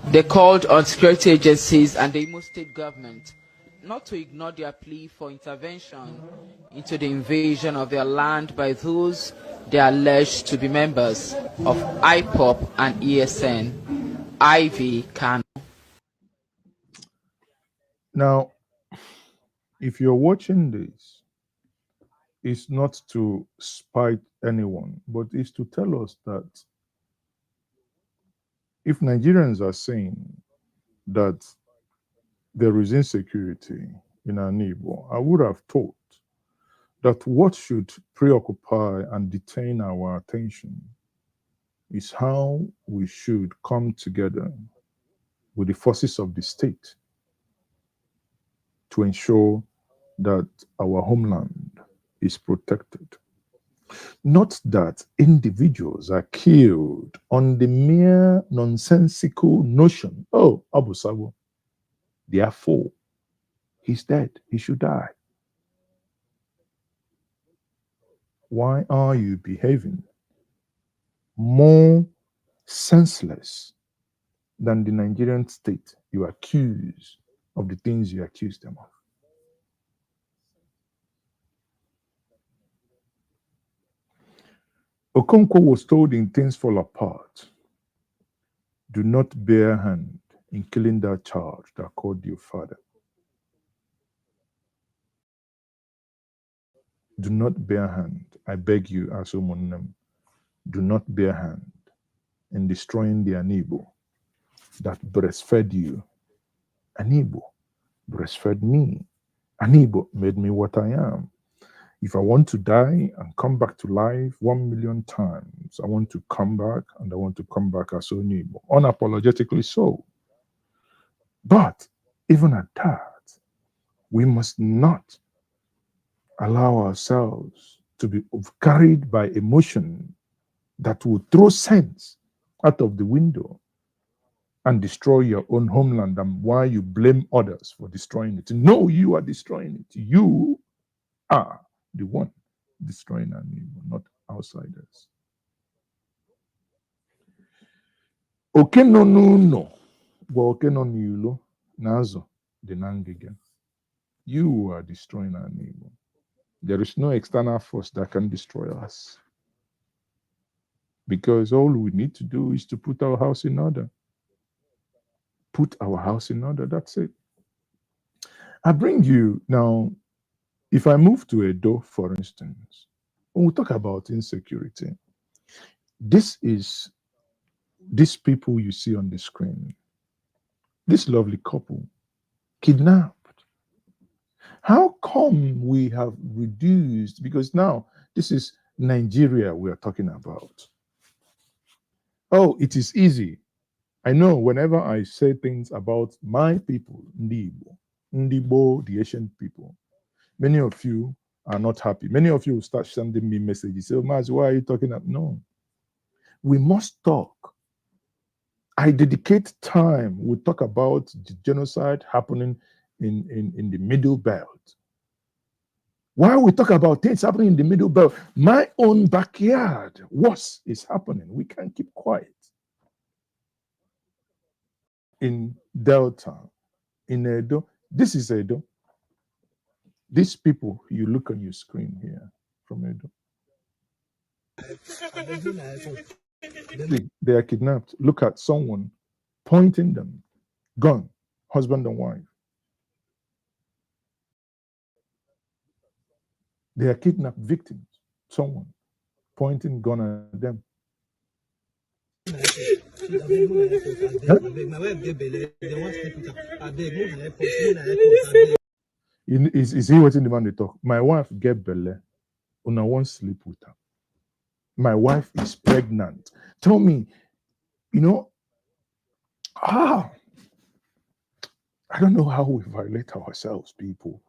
They called on security agencies and the Imo State government not to ignore their plea for intervention into the invasion of their land by those they are alleged to be members of IPOP and ESN, Ivy Kanu. Now, if you're watching this, it's not to spite anyone, but it's to tell us that if Nigerians are saying that there is insecurity in our neighbor, I would have thought that what should preoccupy and detain our attention is how we should come together with the forces of the state to ensure that our homeland is protected. Not that individuals are killed on the mere nonsensical notion, oh, Abu Sabo, therefore, he's dead, he should die. Why are you behaving more senseless than the Nigerian state you accuse of the things you accuse them of? Okonkwo was told in Things Fall Apart, do not bear hand in killing that child that called you father. Do not bear hand, I beg you, as Omonem, do not bear hand in destroying the Anibo that breastfed you. Anibo breastfed me. Anibo made me what I am. If I want to die and come back to life 1 million times, I want to come back, and I want to come back as Onibo, unapologetically so. But even at that, we must not allow ourselves to be carried by emotion that will throw sense out of the window and destroy your own homeland, and why you blame others for destroying it. No, you are destroying it. You are the one destroying our neighbor, not outsiders. Okay, no. Well, okay, no, you nazo the nangiga. You are destroying our neighbor. There is no external force that can destroy us, because all we need to do is to put our house in order. Put our house in order. That's it. I bring you now. If I move to Edo, for instance, when we talk about insecurity, this is these people you see on the screen, this lovely couple, kidnapped. How come we have reduced? Because now this is Nigeria we are talking about. Oh, it is easy. I know whenever I say things about my people, Ndibo, the Asian people, many of you are not happy. Many of you will start sending me messages. Say, Maz, why are you talking about? No. We must talk. I dedicate time. We talk about the genocide happening in the Middle Belt. While we talk about things happening in the Middle Belt, my own backyard, what is happening? We can't keep quiet. In Delta, in Edo, this is Edo. These people you look on your screen here from Edo. They are kidnapped. Look at someone pointing them, gun, husband and wife. They are kidnapped victims. Someone pointing gun at them. Is he watching the man they talk? My wife get belle. Una won't sleep with her. My wife is pregnant. Tell me, I don't know how we violate ourselves, people.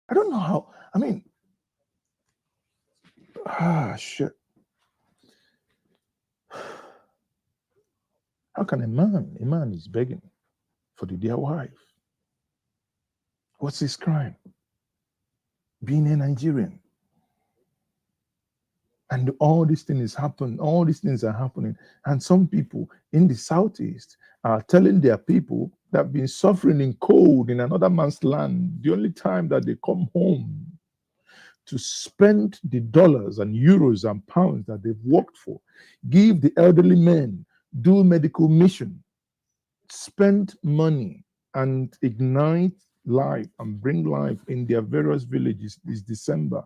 I don't know how. I mean, shit. How can a man is begging for the dear wife? What's his crime? Being a Nigerian. And all these things happen, all these things are happening. And some people in the southeast are telling their people that have been suffering in cold in another man's land, the only time that they come home to spend the dollars and euros and pounds that they've worked for, give the elderly men, do medical mission, spend money and ignite life and bring life in their various villages this December.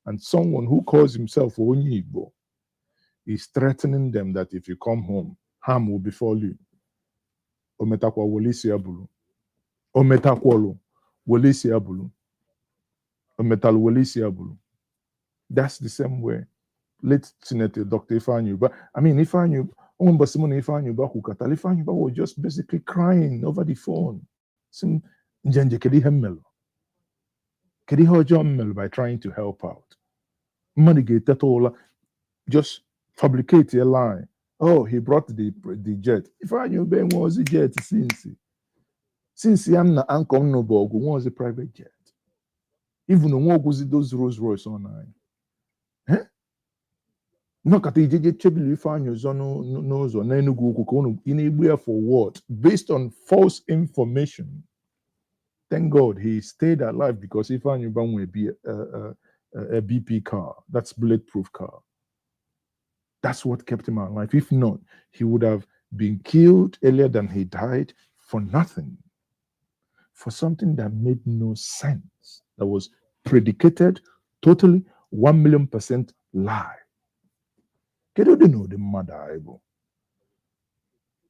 And someone who calls himself Onyibo is threatening them that if you come home, harm will befall you. Ometakwa wolisi abulu. Ometakwolo wolisi abulu. Ometal wolisi abulu. That's the same way. Late Senator Dr. Ifeanyi, I mean, Ifeanyi was just basically crying over the phone. By trying to help out. Just fabricate a lie. Oh, he brought the jet. Ifeanyi was the jet since I'm not Uncle Nobogu was a private jet. Even the one was those Rolls Royce online. No, for what? Based on false information. Thank God he stayed alive because if I knew would be a BP car, that's bulletproof car. That's what kept him alive. If not, he would have been killed earlier than he died for nothing, for something that made no sense, that was predicated totally 1,000,000% lie. Kedu dị n'ụdị mmadụ anyị bụ?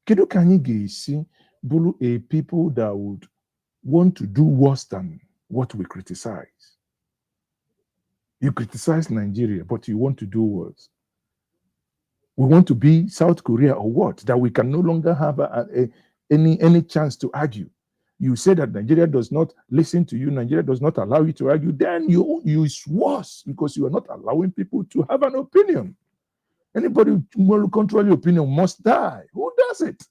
Kedu ka anyị ga-esi bụrụ a people that would want to do worse than what we criticize? You criticize Nigeria, but you want to do worse. We want to be South Korea or what? That we can no longer have any chance to argue. You say that Nigeria does not listen to you, Nigeria does not allow you to argue, then you is worse because you are not allowing people to have an opinion. Anybody who will control your opinion must die. Who does it?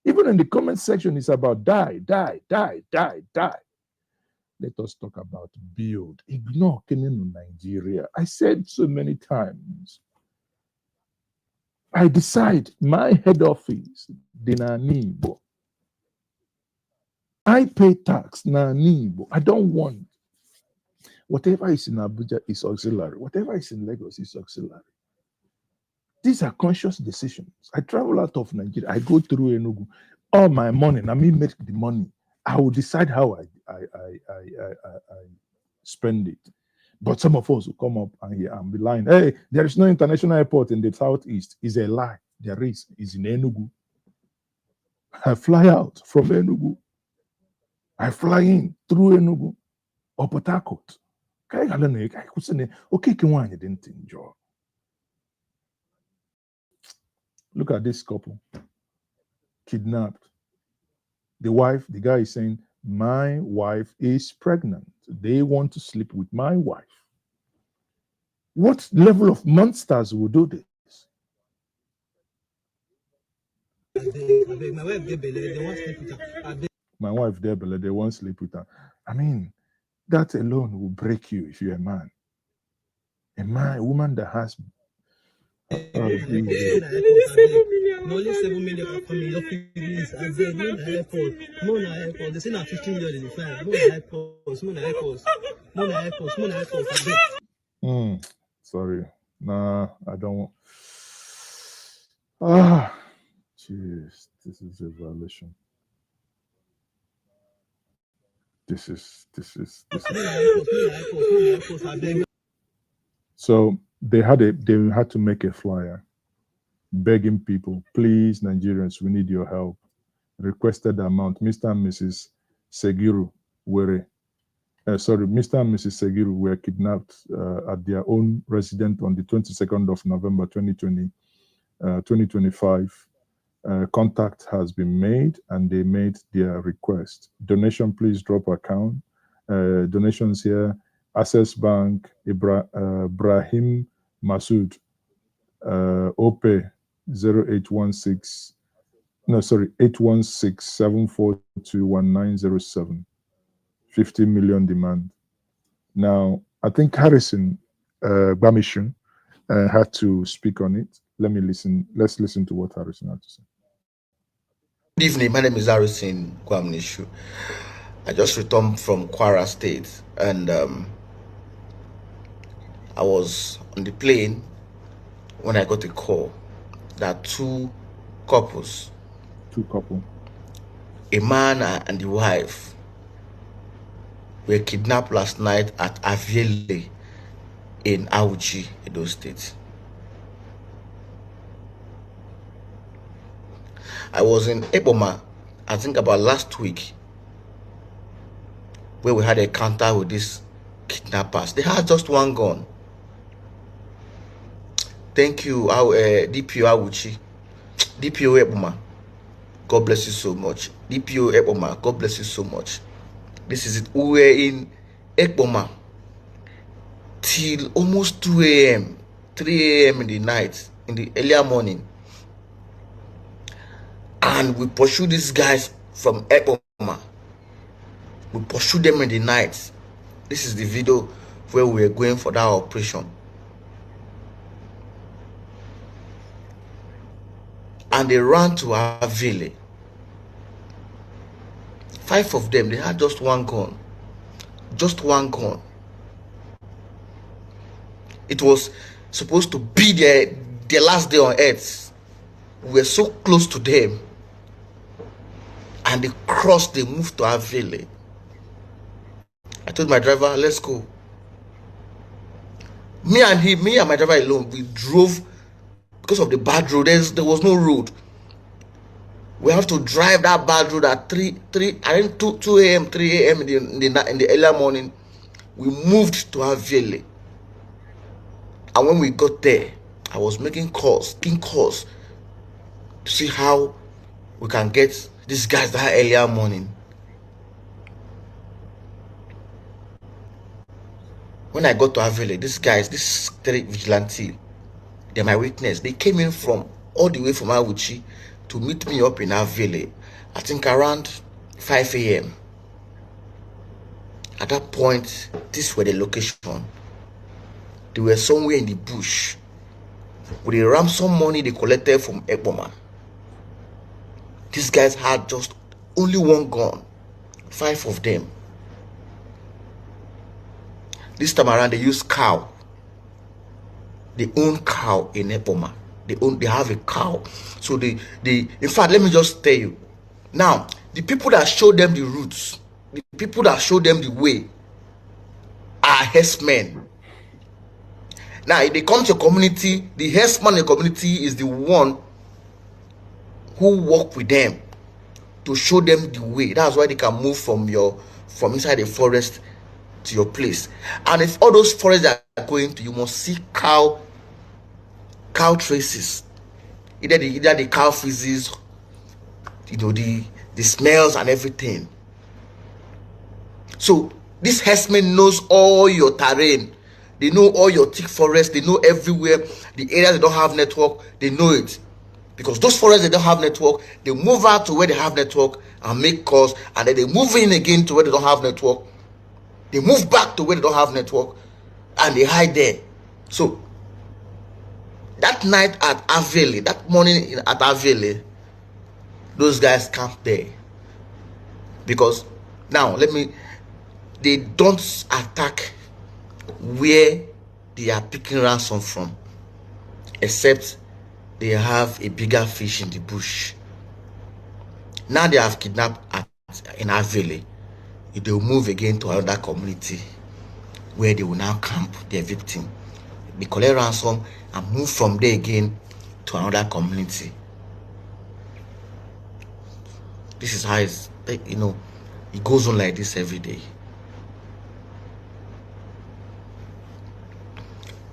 Even in the comment section, it's about die, die, die, die, die. Let us talk about build. Ignore Kanu, Nigeria. I said so many times. I decide my head office, the Nanibo. I pay tax, Nanibo. I don't want. Whatever is in Abuja is auxiliary. Whatever is in Lagos is auxiliary. These are conscious decisions. I travel out of Nigeria. I go through Enugu. All my money, I mean, make the money. I will decide how I spend it. But some of us will come up and be lying. Hey, there is no international airport in the southeast. It's a lie. There is. It's in Enugu. I fly out from Enugu. I fly in through Enugu or Port Harcourt. Okay, didn't enjoy. Look at this couple. Kidnapped. The guy is saying, my wife is pregnant. They want to sleep with my wife. What level of monsters will do this? My wife, they won't sleep with her. I mean, that alone will break you if you're a man. A woman that has only 7 million are coming up please. I said, no airport. They say now 15 million in the fine. No airport. Sorry. Nah, I don't. Jeez, this is a violation. This is. So they had to make a flyer begging people, please, Nigerians, we need your help. Requested amount. Mr. and Mrs. Segiru were Mr. and Mrs. Segiru were kidnapped at their own residence on the 22nd of November 2025. Contact has been made and they made their request. Donation, please drop account. Donations here, Access Bank, Ibrahim Masood, OPE 816-742-1907. 50 million demand. Now, I think Harrison Bamishun had to speak on it. Let's listen to what Harrison had to say. Good evening. My name is Harrison Kwamnishu. I just returned from Kwara State, and I was on the plane when I got a call that two couples, a man and the wife, were kidnapped last night at Aviele in Auchi, Edo State. I was in Eboma, I think about last week, where we had a encounter with these kidnappers. They had just one gun. Thank you, DPO Auchi, DPO Eboma. God bless you so much. DPO Eboma, God bless you so much. This is it. We were in Ekboma till almost 2 a.m., 3 a.m. in the night, in the earlier morning. And we pursued these guys from Ekboma. We pursued them in the night. This is the video where we were going for that operation. And they ran to our village. 5 of them, they had just one gun. Just one gun. It was supposed to be their last day on earth. We were so close to them. And they crossed, they moved to our village. I told my driver, let's go. Me and my driver alone, we drove because of the bad road. There was no road. We have to drive that bad road at 2 a.m., 3 a.m. in the early morning. We moved to our village. And when we got there, I was making calls to see how we can get these guys that earlier morning. When I got to our village, these guys, this 3 vigilante, they're my witness. They came in from all the way from Awuchi to meet me up in our village, I think around 5 a.m. At that point, this were the location. They were somewhere in the bush with the ransom money they collected from Ekboma. These guys had just only one gun, 5 of them. This time around, they used cow. They own cow in Ekboma. They have a cow. So in fact, let me just tell you. Now, the people that showed them the routes, the people that showed them the way are herdsmen. Now, if they come to a community, the herdsman in the community is the one who work with them to show them the way. That's why they can move from inside the forest to your place. And if all those forests that are going to, you must see cow traces. Either the cow feces, the smells and everything. So this herdsman knows all your terrain. They know all your thick forests. They know everywhere. The areas they don't have network, they know it. Because those forests they don't have network, they move out to where they have network and make calls, and then they move in again to where they don't have network. They move back to where they don't have network, and they hide there. So that night at Avele, that morning at Avele, those guys camped there. Because now they don't attack where they are picking ransom from, except they have a bigger fish in the bush. Now they have kidnapped in Avele. They will move again to another community where they will now camp their victim. They collect ransom and move from there again to another community. This is how it goes on like this every day.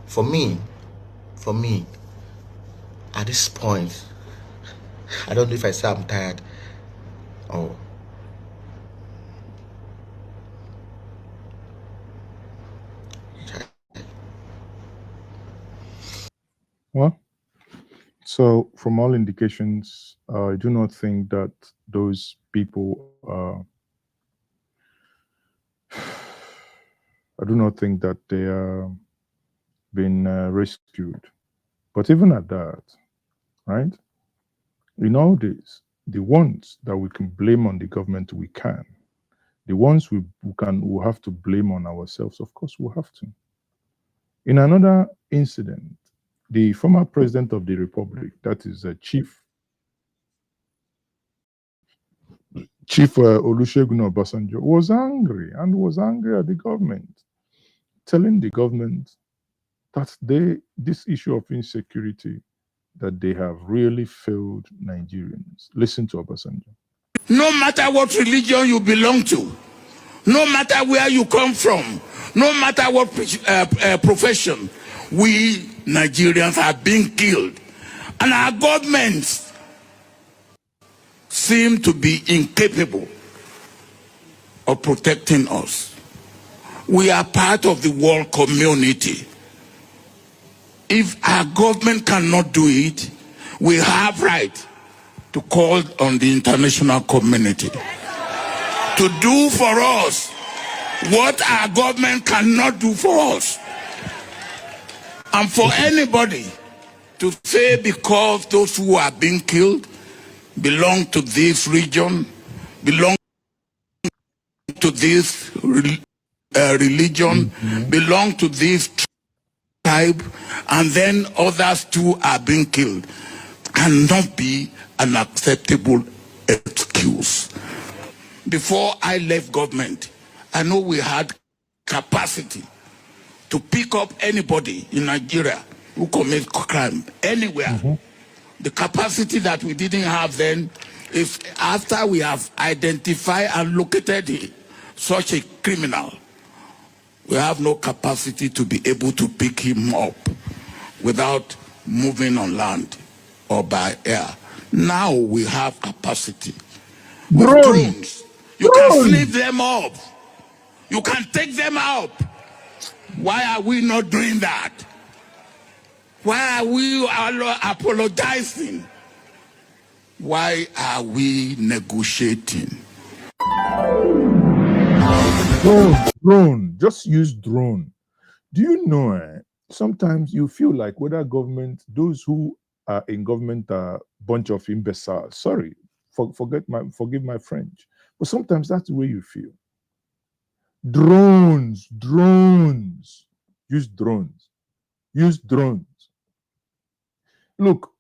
For me, at this point, I don't know if I say I'm tired or Well, so from all indications, I do not think that those people I do not think that they been rescued. But even at that, right? In all this, the ones that we can blame on the government, we can. The ones we have to blame on ourselves, of course, we have to. In another incident, the former president of the republic, that is Chief Olusegun Obasanjo, was angry at the government, telling the government that this issue of insecurity, that they have really failed Nigerians. Listen to Obasanjo. No matter what religion you belong to, no matter where you come from, no matter what profession, we Nigerians are being killed. And our governments seem to be incapable of protecting us. We are part of the world community. If our government cannot do it, we have right to call on the international community to do for us what our government cannot do for us. And for anybody to say because those who are being killed belong to this region, belong to this religion, belong to this tribe, and then others too are being killed, cannot be an acceptable excuse. Before I left government, I know we had capacity to pick up anybody in Nigeria who commits crime anywhere. The capacity that we didn't have then is after we have identified and located such a criminal, we have no capacity to be able to pick him up without moving on land or by air. Now we have capacity. With drones. You can flip them up. You can take them out. Why are we not doing that? Why are we apologizing? Why are we negotiating? Drone. Just use drone. Do you know, sometimes you feel like whether government, those who are in government are a bunch of imbeciles. Sorry, forgive my French. But sometimes that's the way you feel. Drones. Use drones. Use drones. Look,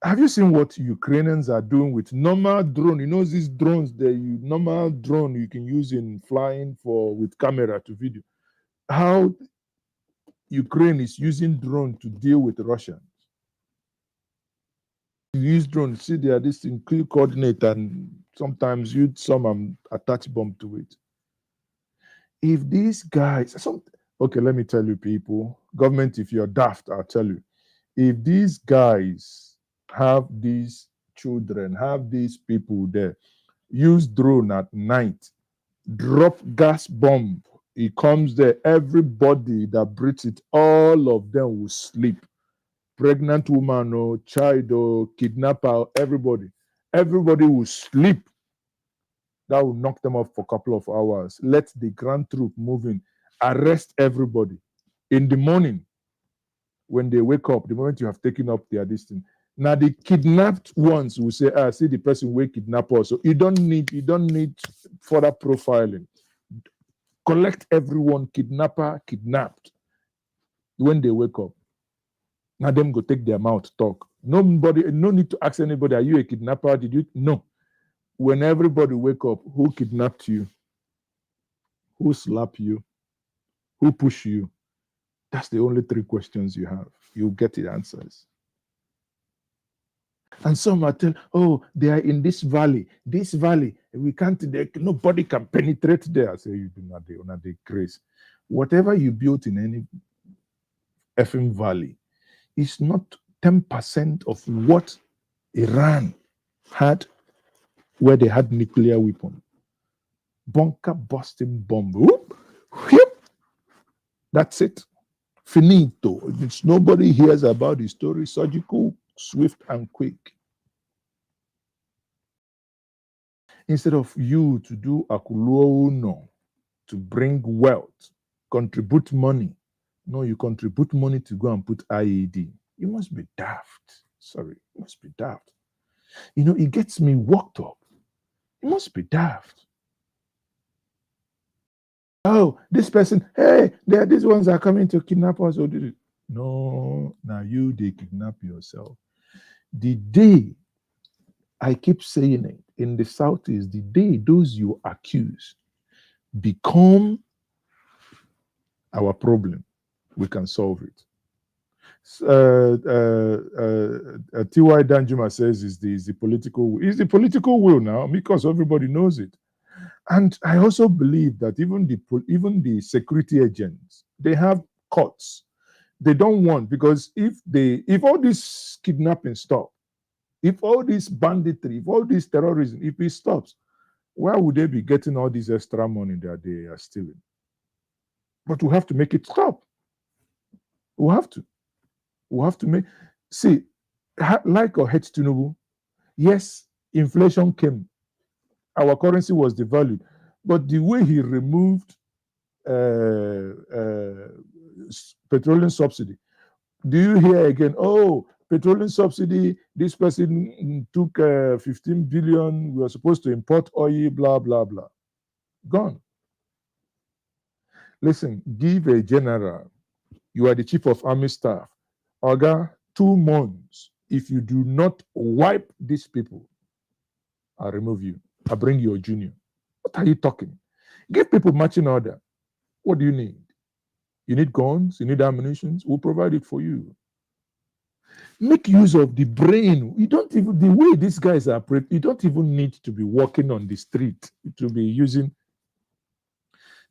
have you seen what Ukrainians are doing with normal drone? You know these drones, normal drone you can use in flying with camera to video. How Ukraine is using drone to deal with Russians. You use drone, see there this include coordinate and sometimes use some attach bomb to it. If these guys, okay, let me tell you people, government, if you're daft, I'll tell you. If these guys have these children, have these people there, use drone at night, drop gas bomb, it comes there, everybody that breathes it, all of them will sleep. Pregnant woman or child or kidnapper, everybody will sleep. That will knock them off for a couple of hours. Let the ground troop move in, arrest everybody. In the morning, when they wake up, the moment you have taken up their distance. Now the kidnapped ones will say, see the person will kidnap us. So you don't need further profiling. Collect everyone, kidnapper, kidnapped. When they wake up, now them go take their mouth talk. No need to ask anybody, are you a kidnapper? Did you? No. When everybody wake up, who kidnapped you? Who slapped you? Who pushed you? That's the only 3 questions you have. You get the answers. And some are telling, they are in this valley. This valley, nobody can penetrate there. I say, you do not the grace. Whatever you built in any effing valley is not 10% of what Iran had where they had nuclear weapon. Bunker busting bomb. Whoop, whoop. That's it. Finito. Nobody hears about the story. Surgical, swift, and quick. Instead of you to do akuluono, to bring wealth, contribute money, No, you contribute money to go and put IED. You must be daft. Sorry, you must be daft. You know, it gets me worked up. You must be daft. Oh, this person, hey, these ones are coming to kidnap us. No, now you, they kidnap yourself. The day, I keep saying it, in the Southeast, the day those you accuse become our problem, we can solve it. T.Y. Danjuma says is the political will. It's the political will now because everybody knows it. And I also believe that even the security agents, they have courts. They don't want, because if all this kidnapping stop, if all this banditry, if all this terrorism, if it stops, where would they be getting all this extra money that they are stealing? But we have to make it stop. We have to. We have to make, see, like or hate Tinubu, yes, inflation came. Our currency was devalued. But the way he removed petroleum subsidy, do you hear again, oh, petroleum subsidy, this person took 15 billion, we were supposed to import oil, blah, blah, blah. Gone. Listen, give a general, you are the chief of army staff, Oga, 2 months. If you do not wipe these people, I'll remove you. I'll bring your junior. What are you talking? Give people marching order. What do you need? You need guns, you need ammunition, we'll provide it for you. Make use of the brain. You don't even, the way these guys are, you don't even need to be walking on the street to be using.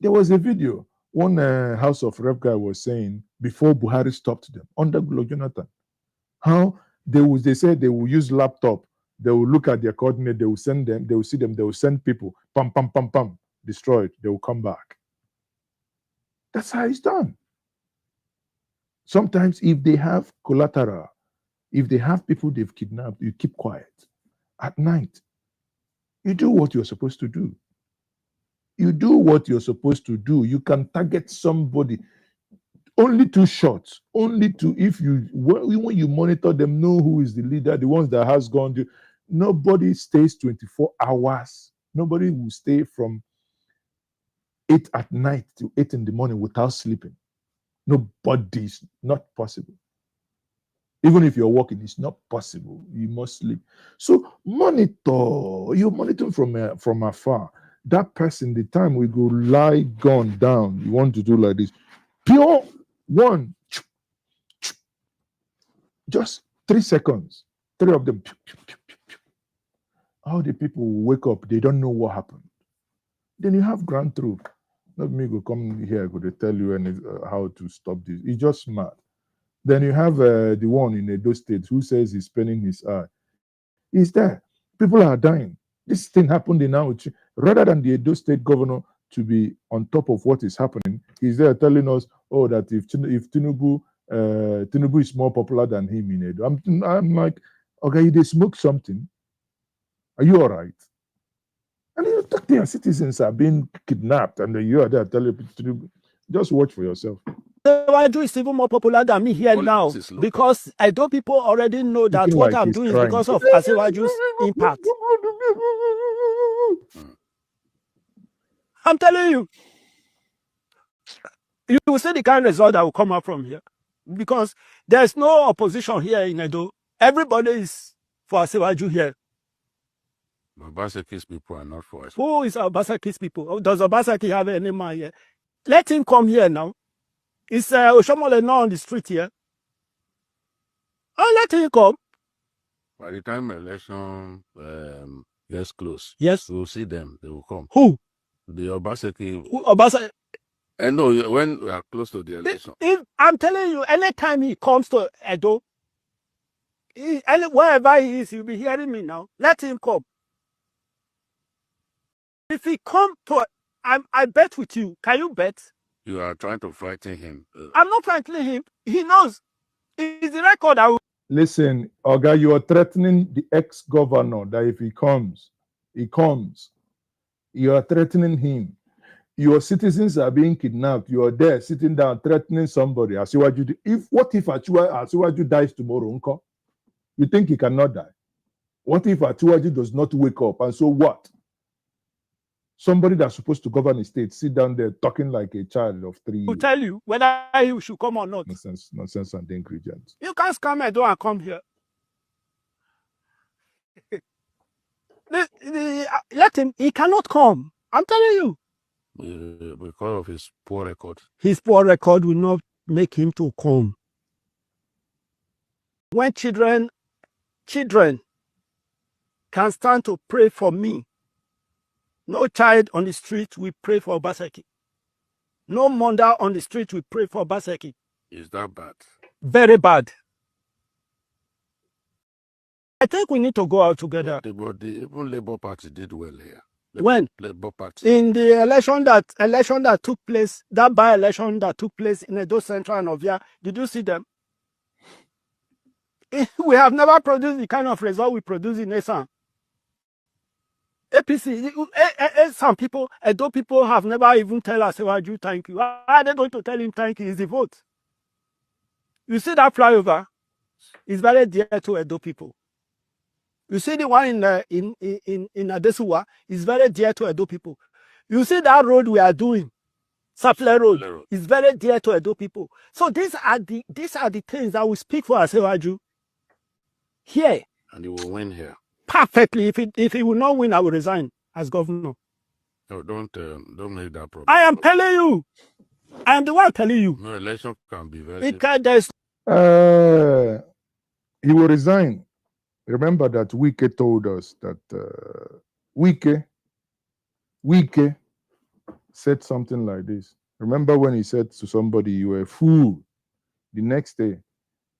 There was a video, one House of Rep guy was saying, before Buhari stopped them, under Goodluck Jonathan, how they said they will use laptop, they will look at their coordinate, they will send them, they will see them, they will send people, pam, pam, pam, pam, destroyed, they will come back. That's how it's done. Sometimes if they have collateral, if they have people they've kidnapped, you keep quiet. At night, you do what you're supposed to do. You do what you're supposed to do. You can target somebody. Only 2 shots. Only 2. If you, when you monitor them, know who is the leader, the ones that has gone to. Nobody stays 24 hours. Nobody will stay from 8 at night to 8 in the morning without sleeping. Nobody's, not possible. Even if you're working, it's not possible. You must sleep. So monitor. You're monitoring from afar. That person, the time we go lie gun down, you want to do like this. Pure 1. Just 3 seconds. 3 of them. All the people will wake up. They don't know what happened. Then you have ground truth. Not me go come here, go to tell you how to stop this. It's just mad. Then you have the one in Edo State who says he's spinning his eye. He's there. People are dying. This thing happened in Auchi. Rather than the Edo State governor to be on top of what is happening, he's there telling us, oh, that if Tinubu is more popular than him in Edo. I'm like, okay, they smoke something. Are you all right? And you talk, their citizens are being kidnapped, and you are there telling people, just watch for yourself. Waju is even more popular than me here now, because I know people already know that what I'm doing is because of Asiwaju's impact. I'm telling you, you will see the kind of result that will come out from here, because there's no opposition here in Edo. Everybody is for Asiwaju here. Obasaki's people are not for us. Who is Obasaki's people? Does Obasaki have any man here? Let him come here now. It's Oshomole now on the street here. Oh, let him come. By the time election gets close, yes, we'll see them. They will come. Who? The Obasaki. Who, Obasaki? And no, when we are close to the election. I'm telling you, anytime he comes to Edo, wherever he is, you'll be hearing me now. Let him come. If he come to, I bet with you. Can you bet? You are trying to frighten him. I'm not frightening him. He knows. It's the record. Listen, Oga, you are threatening the ex-governor that if he comes, he comes. You are threatening him. your citizens are being kidnapped. You are there sitting down threatening somebody. Asiwaju, what if Asiwaju dies tomorrow, uncle? You think he cannot die? What if Asiwaju does not wake up? And so what? Somebody that's supposed to govern a state sit down there talking like a child of 3 years. Will tell you whether you should come or not. Nonsense and the ingredients. You can't come and don't come here. Let him. He cannot come. I'm telling you. Because of his poor record. His poor record will not make him to come. When children can stand to pray for me, no child on the street will pray for Obaseki. No mother on the street will pray for Obaseki. Is that bad? Very bad. I think we need to go out together. But even Labour Party did well here. When? Labour Party. In the election that took place, that by-election that took place in Edo Central and Ovia, did you see them? We have never produced the kind of result we produce in Esan. APC, some people, Edo people have never even tell us, Asiwaju, thank you. How are they going to tell him thank you? Is the vote. You see that flyover is very dear to Edo people. You see the one in Adesuwa is very dear to Edo people. You see that road we are doing, Sapele Road, is very dear to Edo people. So these are the things that we speak for Asiwaju here. And he will win here. Perfectly. If he will not win, I will resign as governor. No, don't make that problem. I am telling you. I am the one telling you. No, election can be very. He will resign. Remember that Wike told us that Wike said something like this. Remember when he said to somebody, "You are a fool." The next day,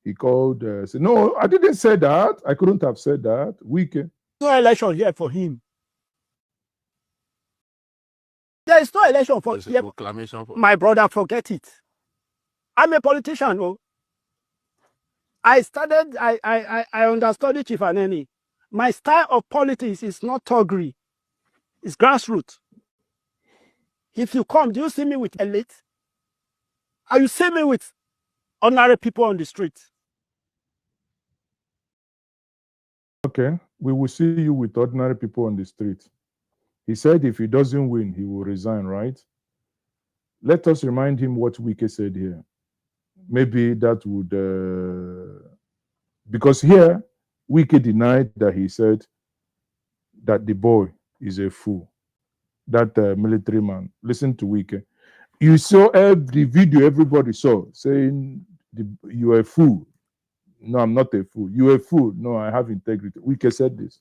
he called, said, "No, I didn't say that. I couldn't have said that." Wike. No election here for him. There is no election for him. Proclamation for my brother, forget it. I'm a politician. Oh. I understudied Chief Aneni. My style of politics is not thuggery. It's grassroots. If you come, do you see me with elite? Or you see me with ordinary people on the street? Okay, we will see you with ordinary people on the street. He said if he doesn't win, he will resign, right? Let us remind him what Wike said here. Maybe that would... because here, Wike denied that he said that the boy is a fool. That military man. Listen to Wike. You saw the video everybody saw saying you are a fool. No, I'm not a fool. You're a fool. No, I have integrity. Wike said this.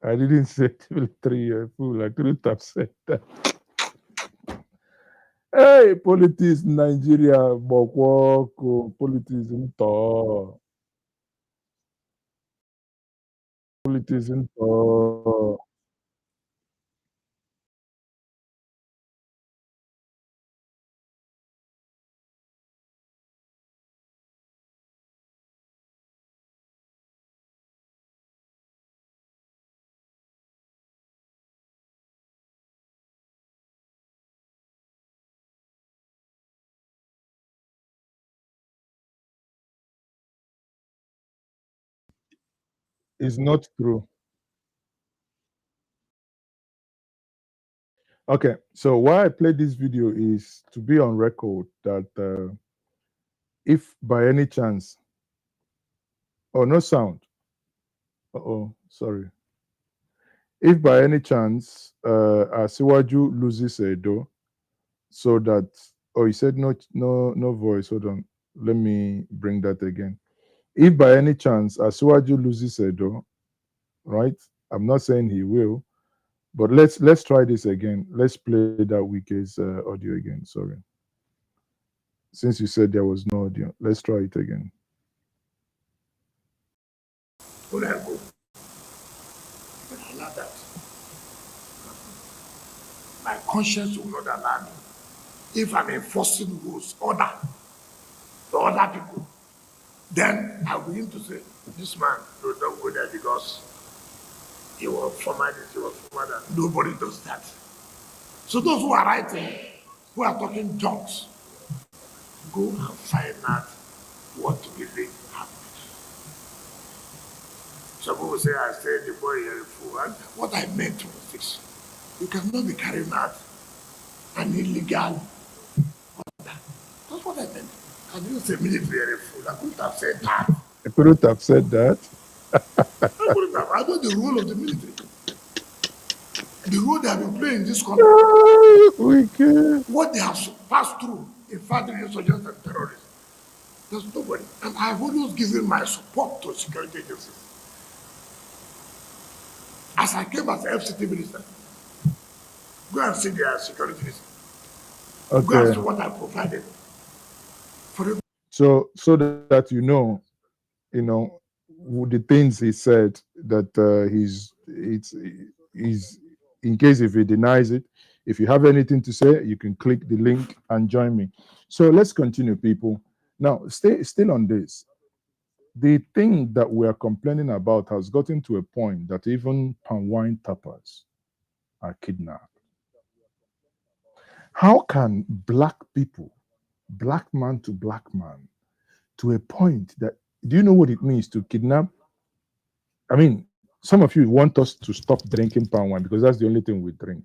I didn't say military fool. I couldn't have said that. Hey, politics Nigeria, Bokwoko, politics in Tor. Politics in Tor. It's not true. Okay, so why I played this video is to be on record that if by any chance, oh, no sound. Oh, sorry. If by any chance Asiwaju loses Edo, so that, oh, he said no voice. Hold on. Let me bring that again. If by any chance Asiwaju loses Edo, right? I'm not saying he will, but let's try this again. Let's play that week's audio again. Sorry. Since you said there was no audio, let's try it again. When I go, allow that. My conscience will not allow me. If I'm enforcing rules, order to other people, then I'll begin to say, this man, don't go there because he was former this, he was former that. Nobody does that. So those who are writing, who are talking junks, go and find out what really happened. Some people say, I said the boy here is fool. And what I meant was this. You cannot be carrying out an illegal order. That's what I meant. I didn't say military is fool. I couldn't have said that. I couldn't have said that. I know the role of the military. The role they have been playing in this country. What they have passed through in fighting insurgents and terrorists. There's nobody. And I've always given my support to security agencies. As I came as FCT minister, go and see their security minister. Okay. Go and see what I provided. So that you know the things he said, that he's in case if he denies it, if you have anything to say, you can click the link and join me. So let's continue, people. Now, still on this. The thing that we are complaining about has gotten to a point that even palm wine tappers are kidnapped. How can black people, black man to black man, to a point that, do you know what it means to kidnap? I mean, some of you want us to stop drinking palm wine because that's the only thing we drink.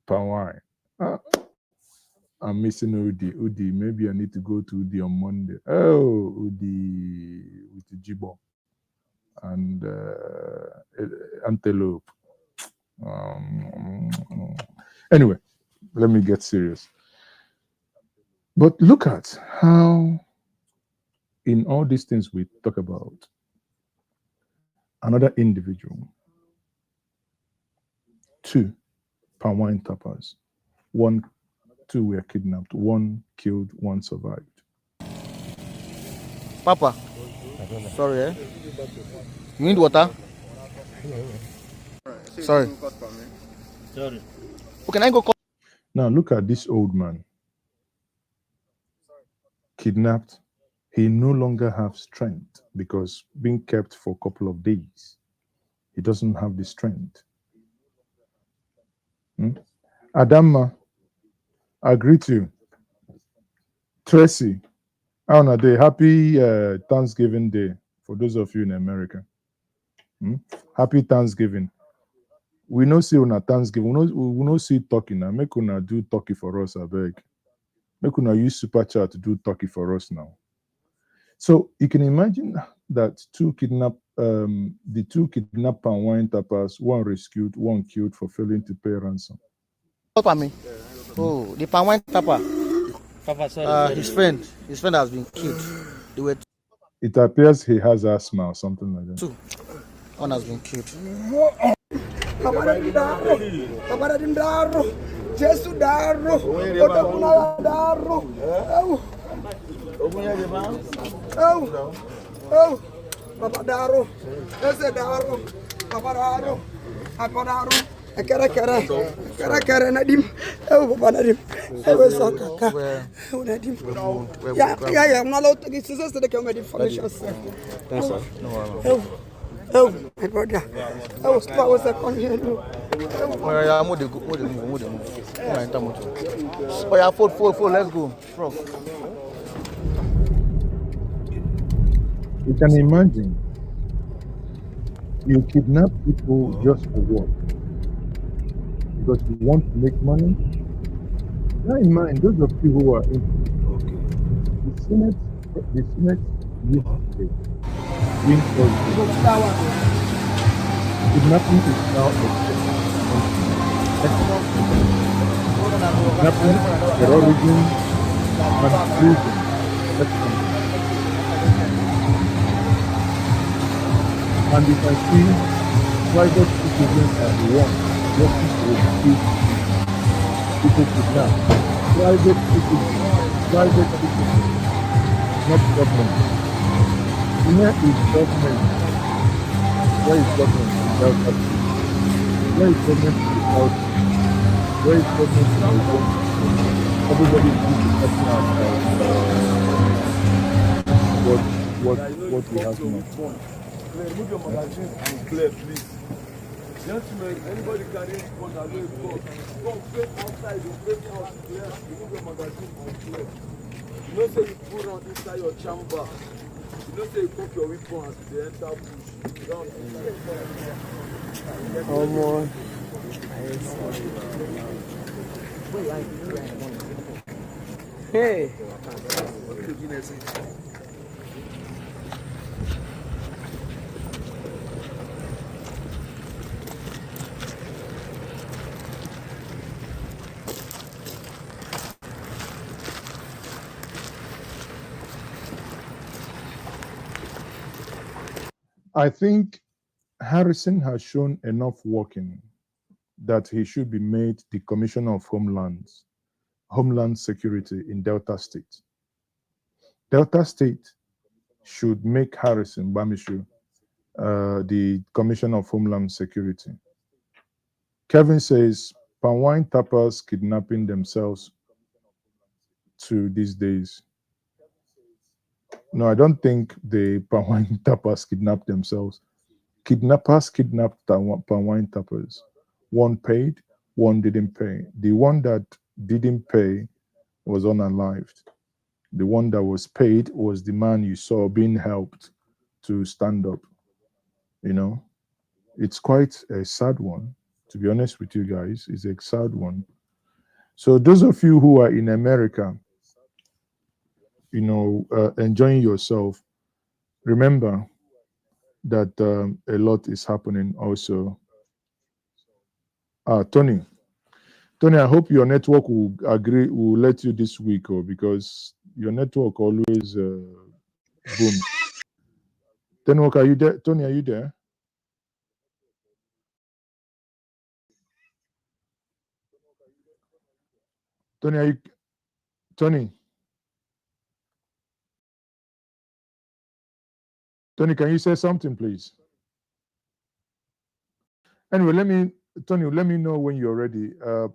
Palm wine. I'm missing Udi. Maybe I need to go to Udi on Monday. Oh, Udi with the Jibo and antelope. Anyway, let me get serious. But look at how in all these things we talk about, another individual, 2 palm wine tappers, 2 were kidnapped, 1 killed, 1 survived. Papa, sorry, eh? You need water? Sorry. Sorry. Oh, can I go call? Now look at this old man. Kidnapped. He no longer has strength because being kept for a couple of days. He doesn't have the strength. Adama, I greet you. Tracy, on a day, happy Thanksgiving Day for those of you in America. Happy Thanksgiving. We no see on a Thanksgiving. We no see turkey now. Make una do turkey for us, I beg. Make una use super chat to do turkey for us now. So you can imagine that the 2 kidnapped and wine tappers, 1 rescued, 1 killed for failing to pay ransom. Oh, the palm wine tapper. His friend has been killed. It appears he has asthma or something like that. 2. 1 has been killed. Oh, my brother. Oh, what was that on here? Oh, yeah, fold, let's go. Frog. You can imagine you kidnap people just for what? Because you want to make money? Bear in mind, those of you who are in the Senate yesterday, kidnapping is now kidnapping, terrorism, and treason. Let's continue. And if I see private citizens are the ones working to execute people kidnapped, private citizens, not government. Where is government? Where is government in Delta State? Where is government in the South? Where is government in the West? Everybody needs to question ourselves what we have now. Remove your magazine and clear, please. Gentlemen, anybody carrying what are going to come straight outside, you break out, clear, remove your magazine and clear. You know, say you put on inside your chamber. You know, say you cook your weapon as they enter bush. Oh, boy. Hey. I think Harrison has shown enough working that he should be made the Commissioner of Homeland Security in Delta State. Delta State should make Harrison Bamishu the Commissioner of Homeland Security. Kevin says, Palm tappers kidnapping themselves to these days. No, I don't think the Palm tappers kidnap themselves. Kidnappers kidnapped palm tappers. One paid, one didn't pay. The one that didn't pay was unalived. The one that was paid was the man you saw being helped to stand up. You know, it's quite a sad one, to be honest with you guys. It's a sad one. So those of you who are in America, you know, enjoying yourself, remember that a lot is happening also. Tony, I hope your network will let you this week, because your network always boom. Tenwok, are you there? Tony, are you there? Tony, are you? Tony, can you say something, please? Anyway, Tony, let me know when you're ready.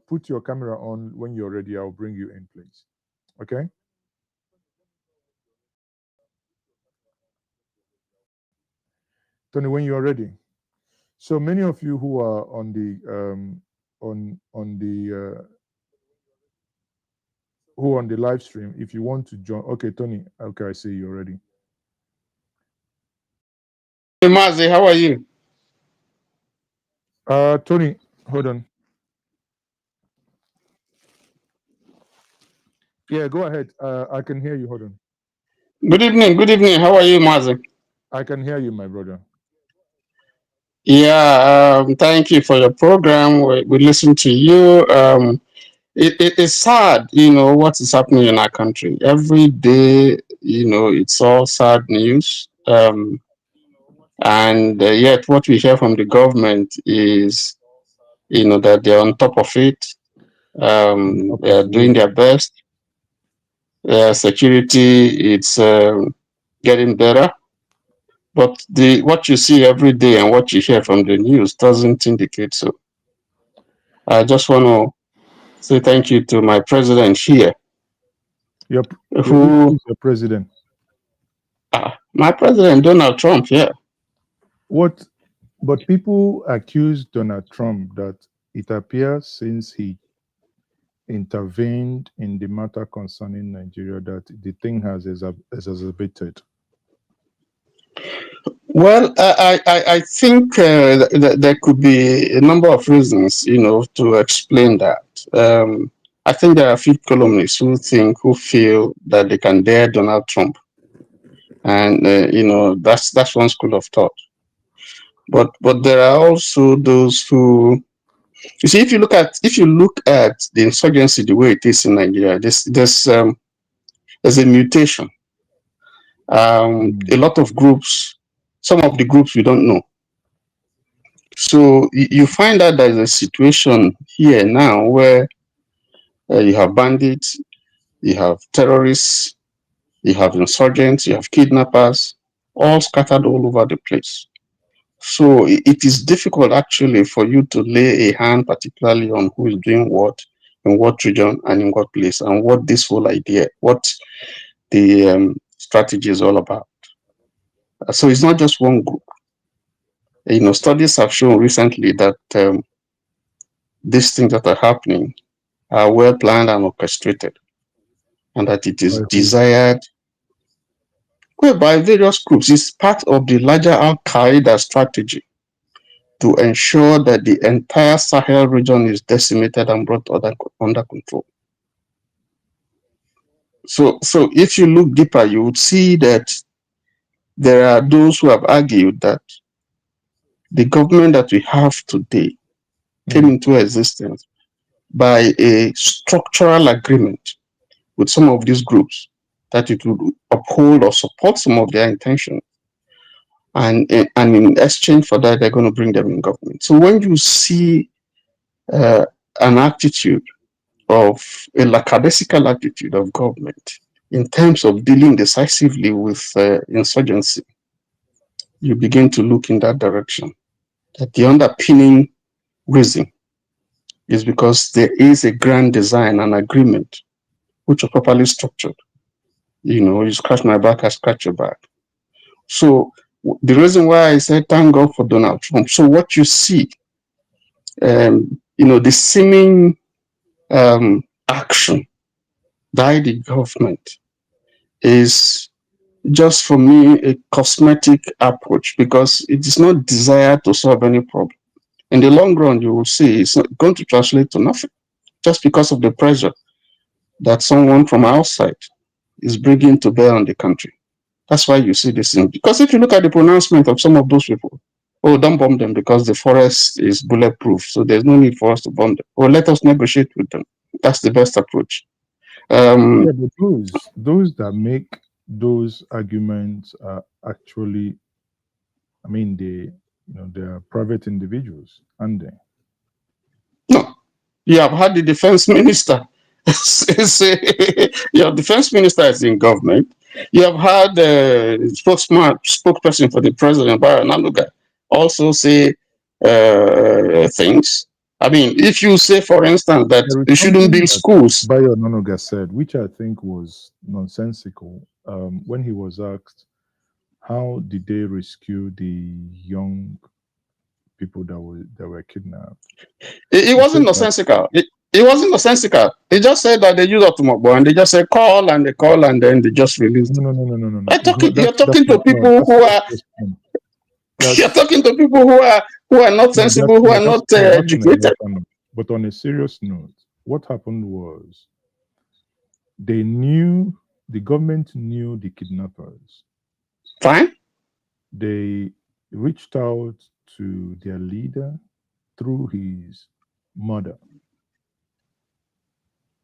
Put your camera on when you're ready. I'll bring you in, please. Okay? Tony, when you're ready. So many of you who are on the who are on the live stream, if you want to join, okay, Tony, okay, I see you're ready. Hey, Mazi, how are you? Tony, hold on. Yeah, go ahead. I can hear you. Hold on. Good evening. Good evening. How are you, Mazi? I can hear you, my brother. Yeah, thank you for your program. We listen to you. It's sad, what is happening in our country. Every day, it's all sad news. And yet what we hear from the government is, that they're on top of it. They're doing their best. Security, it's getting better. But what you see every day and what you hear from the news doesn't indicate so. I just want to say thank you to my president here. Who is your president? My president, Donald Trump, yeah. But people accuse Donald Trump that it appears since he intervened in the matter concerning Nigeria that the thing has exacerbated. Well, I think there could be a number of reasons, to explain that. I think there are a few columnists who feel that they can dare Donald Trump, and that's one school of thought. But there are also those who You see, if you look at the insurgency the way it is in Nigeria, there's a mutation. A lot of groups, some of the groups we don't know. So you find that there's a situation here now where you have bandits, you have terrorists, you have insurgents, you have kidnappers, all scattered all over the place. So it is difficult actually for you to lay a hand particularly on who is doing what, in what region and in what place, and what this whole idea, what the strategy is all about. So it's not just one group. Studies have shown recently that these things that are happening are well planned and orchestrated, and that it is desired by various groups. It's part of the larger Al-Qaeda strategy to ensure that the entire Sahel region is decimated and brought under control. So if you look deeper, you would see that there are those who have argued that the government that we have today came into existence by a structural agreement with some of these groups that it would uphold or support some of their intentions. And in exchange for that, they're going to bring them in government. So when you see an attitude of a lackadaisical attitude of government in terms of dealing decisively with insurgency, you begin to look in that direction. That the underpinning reason is because there is a grand design and agreement which are properly structured. You scratch my back, I scratch your back. So the reason why I said thank God for Donald Trump. So what you see, the seeming action by the government is just for me a cosmetic approach, because it is not desired to solve any problem. In the long run, you will see it's not going to translate to nothing, just because of the pressure that someone from outside is bringing to bear on the country. That's why you see this thing. Because if you look at the pronouncement of some of those people, oh, don't bomb them because the forest is bulletproof, so there's no need for us to bomb them. Or let us negotiate with them. That's the best approach. Yeah, but those that make those arguments are actually, they are private individuals, aren't they? No, you have had the defense minister say your defense minister is in government. You have had the spokesperson for the president, Barry Nanuga, also say things. If you say, for instance, that you shouldn't build schools. Bayo Nanuga said, which I think was nonsensical, when he was asked, how did they rescue the young people that were kidnapped? It wasn't nonsensical. It wasn't nonsensical. He just said that they use automobile and they just say call and they call and then they just release them. No. You're talking to people who are. You're talking to people who are not sensible, who are not educated. But on a serious note, what happened was the government knew the kidnappers. Fine. They reached out to their leader through his mother.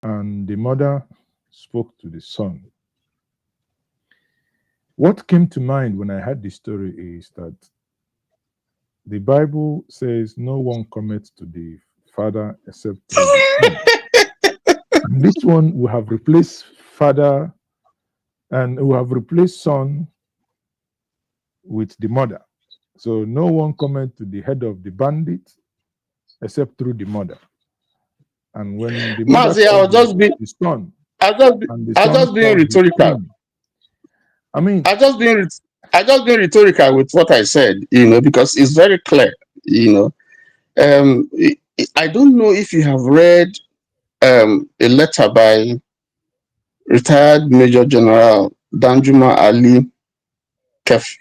And the mother spoke to the son. What came to mind when I heard this story is that the Bible says no one cometh to the Father except through the Son. And this one will have replaced Father and will have replaced Son with the mother. So no one cometh to the head of the bandit except through the mother. And when the mother I'll just be rhetorical. I just being rhetorical with what I said, because it's very clear. I don't know if you have read a letter by retired Major General Danjuma Ali Kefi,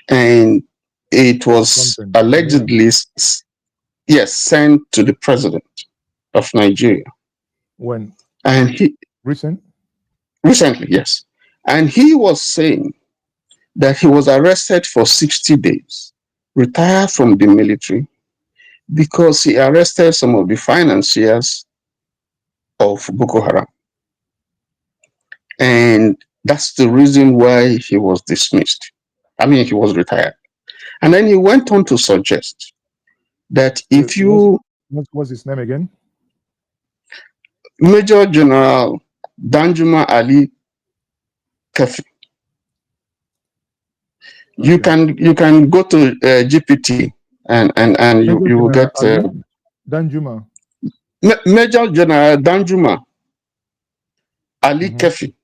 and it was allegedly sent to the president of Nigeria. When? And he recently, yes. And he was saying that he was arrested for 60 days, retired from the military, because he arrested some of the financiers of Boko Haram. And that's the reason why he was dismissed. I mean, he was retired. And then he went on to suggest that if you... What's his name again? Major General Danjuma Ali Kefi. You can go to GPT and you will get Danjuma. Major General Danjuma Ali Kefi.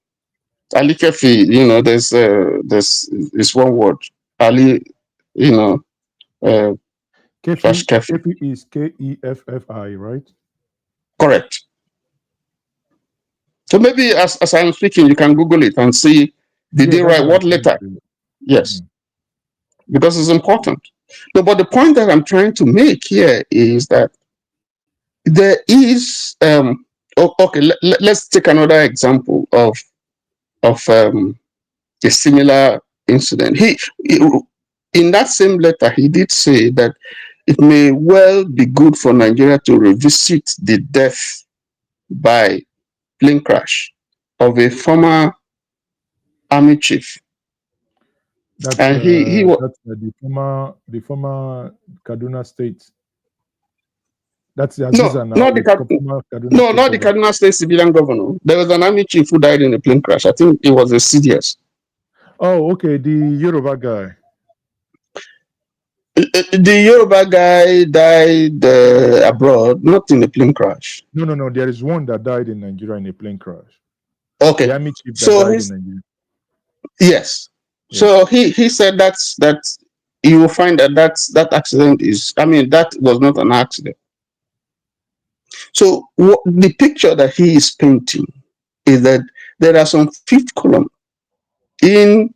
Ali Kefi, you know, there's this one word. Ali, you know, Kefi is Keffi, right? Correct. So maybe as I'm speaking, you can Google it and see, did they write what letter? Yes. Because it's important. No, but the point that I'm trying to make here is that there is let's take another example of a similar incident. He in that same letter, he did say that it may well be good for Nigeria to revisit the death by plane crash of a former army chief. That's, and he was the former Kaduna State. That's the not the Kaduna State civilian governor. There was an army chief who died in a plane crash. I think it was a CDS. Oh, okay, the Yoruba guy. The Yoruba guy died abroad, not in a plane crash. No. There is one that died in Nigeria in a plane crash. Okay. The army chief that died in Nigeria. Yes. Yeah. So he said that you will find that accident is, I mean, that was not an accident. So the picture that he is painting is that there are some fifth column in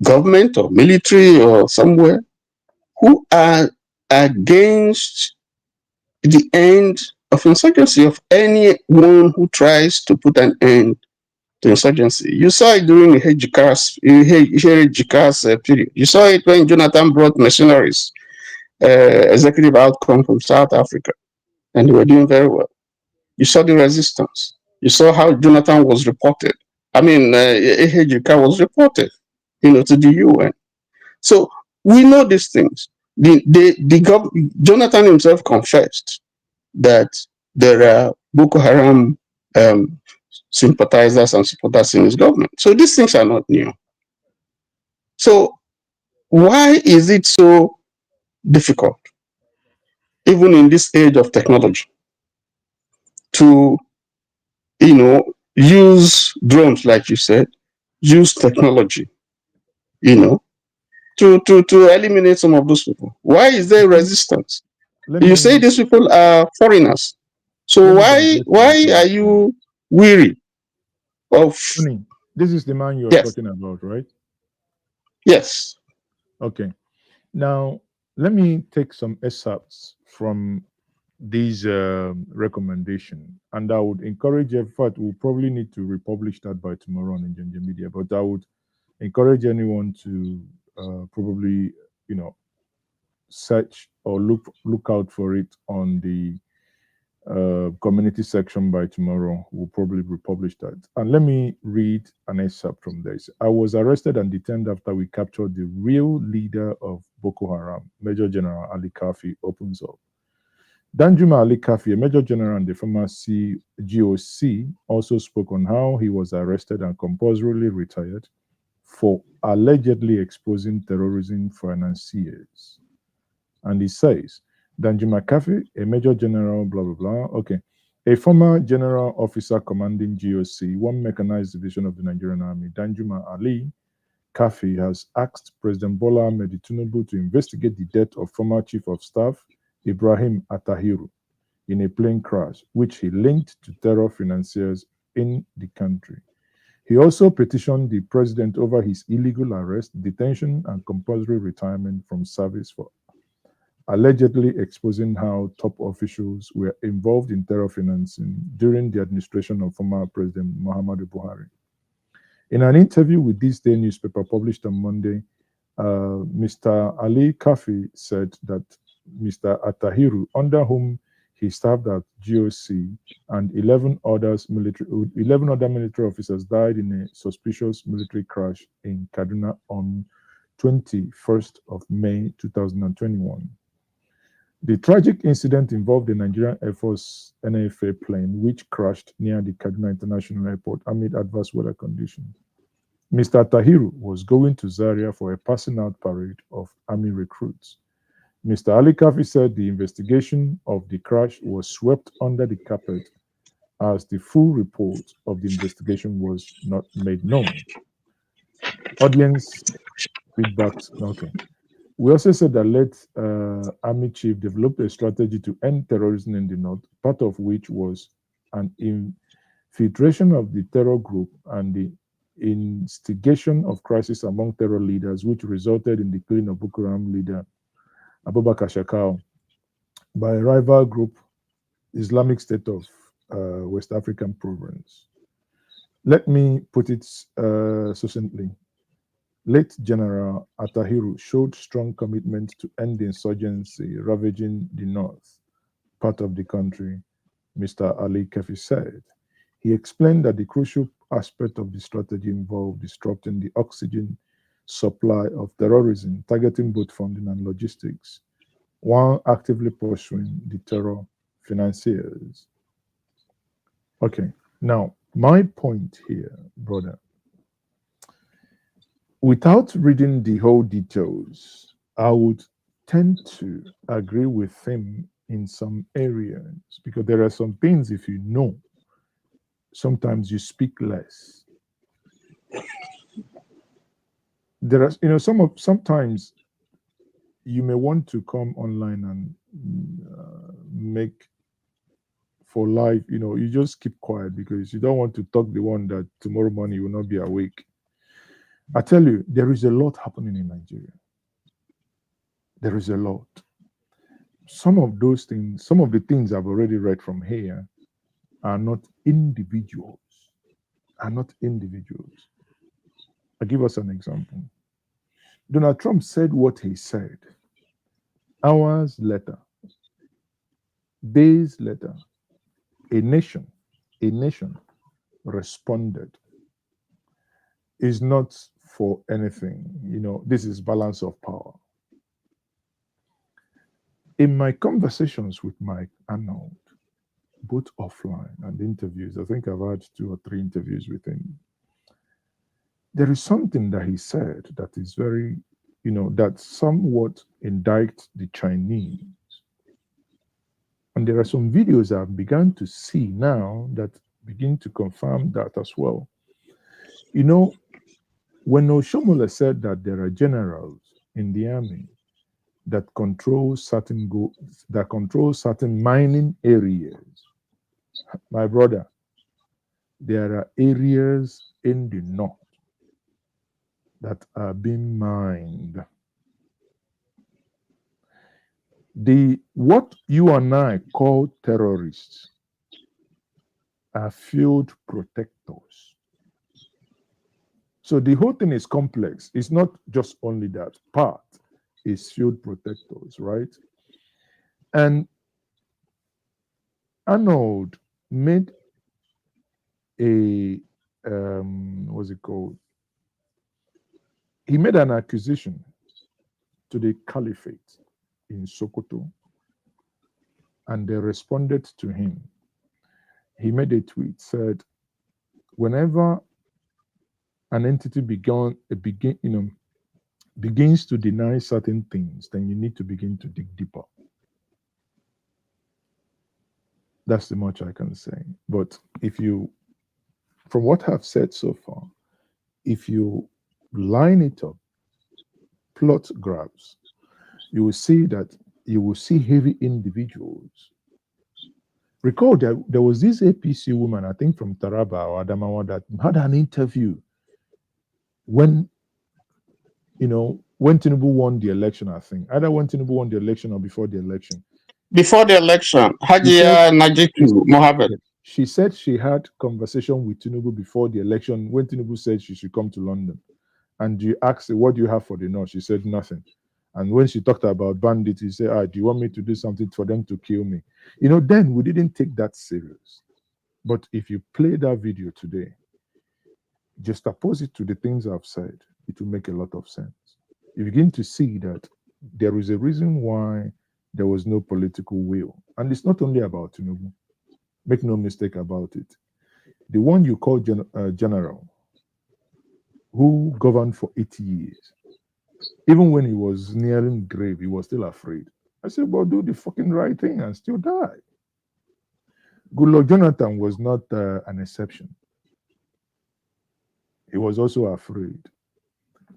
government or military or somewhere who are against the end of insurgency of anyone who tries to put an end to insurgency. You saw it during the Hejika's period. You saw it when Jonathan brought mercenaries, executive outcome from South Africa, and they were doing very well. You saw the resistance. You saw how Jonathan was reported. I mean, Hejika was reported, to the UN. So we know these things. Jonathan himself confessed that there are Boko Haram sympathizers and supporters in his government. So these things are not new. So why is it so difficult, even in this age of technology, to use drones, like you said, use technology, to eliminate some of those people? Why is there resistance? You say these people are foreigners. So why are you weary of... This is the man you're talking about, right? Yes. Okay. Now, let me take some excerpts from these recommendation, and I would encourage, in fact, we'll probably need to republish that by tomorrow on Injanja Media, but I would encourage anyone to probably, search or look out for it on the community section by tomorrow. We'll probably republish that. And let me read an excerpt from this. I was arrested and detained after we captured the real leader of Boko Haram, Major General Ali Kafi, opens up. Danjuma Ali Kafi, a Major General and the former GOC, also spoke on how he was arrested and compulsorily retired for allegedly exposing terrorism financiers. And he says, Danjuma Kafi, a Major General, blah, blah, blah. Okay. A former general officer commanding GOC, one mechanized division of the Nigerian Army, Danjuma Ali Kafi, has asked President Bola Ahmed Tinubu to investigate the death of former Chief of Staff Ibrahim Atahiru in a plane crash, which he linked to terror financiers in the country. He also petitioned the president over his illegal arrest, detention, and compulsory retirement from service for allegedly exposing how top officials were involved in terror financing during the administration of former President Muhammadu Buhari. In an interview with This Day newspaper published on Monday, Mr. Ali Kafi said that Mr. Atahiru, under whom he served at GOC, and 11 other military officers died in a suspicious military crash in Kaduna on 21st of May 2021. The tragic incident involved the Nigerian Air Force NFA plane, which crashed near the Kaduna International Airport amid adverse weather conditions. Mr. Tahiru was going to Zaria for a passing out parade of army recruits. Mr. Ali Kafi said the investigation of the crash was swept under the carpet as the full report of the investigation was not made known. Audience feedback. Okay. We also said that late Army Chief developed a strategy to end terrorism in the North, part of which was an infiltration of the terror group and the instigation of crisis among terror leaders, which resulted in the killing of Boko Haram leader Abubakar Shakau by a rival group, Islamic State of West African Province. Let me put it succinctly. Late General Atahiru showed strong commitment to end the insurgency ravaging the north part of the country, Mr. Ali Kefi said. He explained that the crucial aspect of the strategy involved disrupting the oxygen supply of terrorism, targeting both funding and logistics, while actively pursuing the terror financiers. Okay, now my point here, brother, without reading the whole details, I would tend to agree with him in some areas, because there are some things, if you know, sometimes you speak less. There are, sometimes you may want to come online and make for life, you just keep quiet because you don't want to talk the one that tomorrow morning you will not be awake. I tell you, there is a lot happening in Nigeria. There is a lot. Some of those things, some of the things I've already read from here are not individuals. I'll give us an example. Donald Trump said what he said. Hours later, days later, a nation responded. Is not for anything. This is balance of power. In my conversations with Mike Arnold, both offline and interviews, I think I've had 2 or 3 interviews with him. There is something that he said that is very, that somewhat indict the Chinese. And there are some videos I've begun to see now that begin to confirm that as well. When Oshomole said that there are generals in the army that control certain mining areas, my brother, there are areas in the north that are being mined. What you and I call terrorists are field protectors. So the whole thing is complex. It's not just only that part is field protectors, right? And Arnold made a what's it called? He made an accusation to the caliphate in Sokoto, and they responded to him. He made a tweet, said, whenever an entity begins to deny certain things, then you need to begin to dig deeper. That's the much I can say. But from what I've said so far, if you line it up, plot graphs, you will see heavy individuals. Recall that there was this APC woman, I think from Taraba or Adamawa, that had an interview when Tinubu won the election, I think. Either when Tinubu won the election or before the election. Before the election, Hajia Najiku Mohammed. She said she had conversation with Tinubu before the election when Tinubu said she should come to London. And you asked her, what do you have for the North? She said nothing. And when she talked about bandits, he said, do you want me to do something for them to kill me? You know, then we didn't take that serious. But if you play that video today, just oppose it to the things I've said, it will make a lot of sense. You begin to see that there is a reason why there was no political will. And it's not only about Tinubu. Make no mistake about it. The one you call general, who governed for 80 years, even when he was nearing grave, he was still afraid. I said, well, do the fucking right thing and still die. Goodluck Jonathan was not an exception. He was also afraid.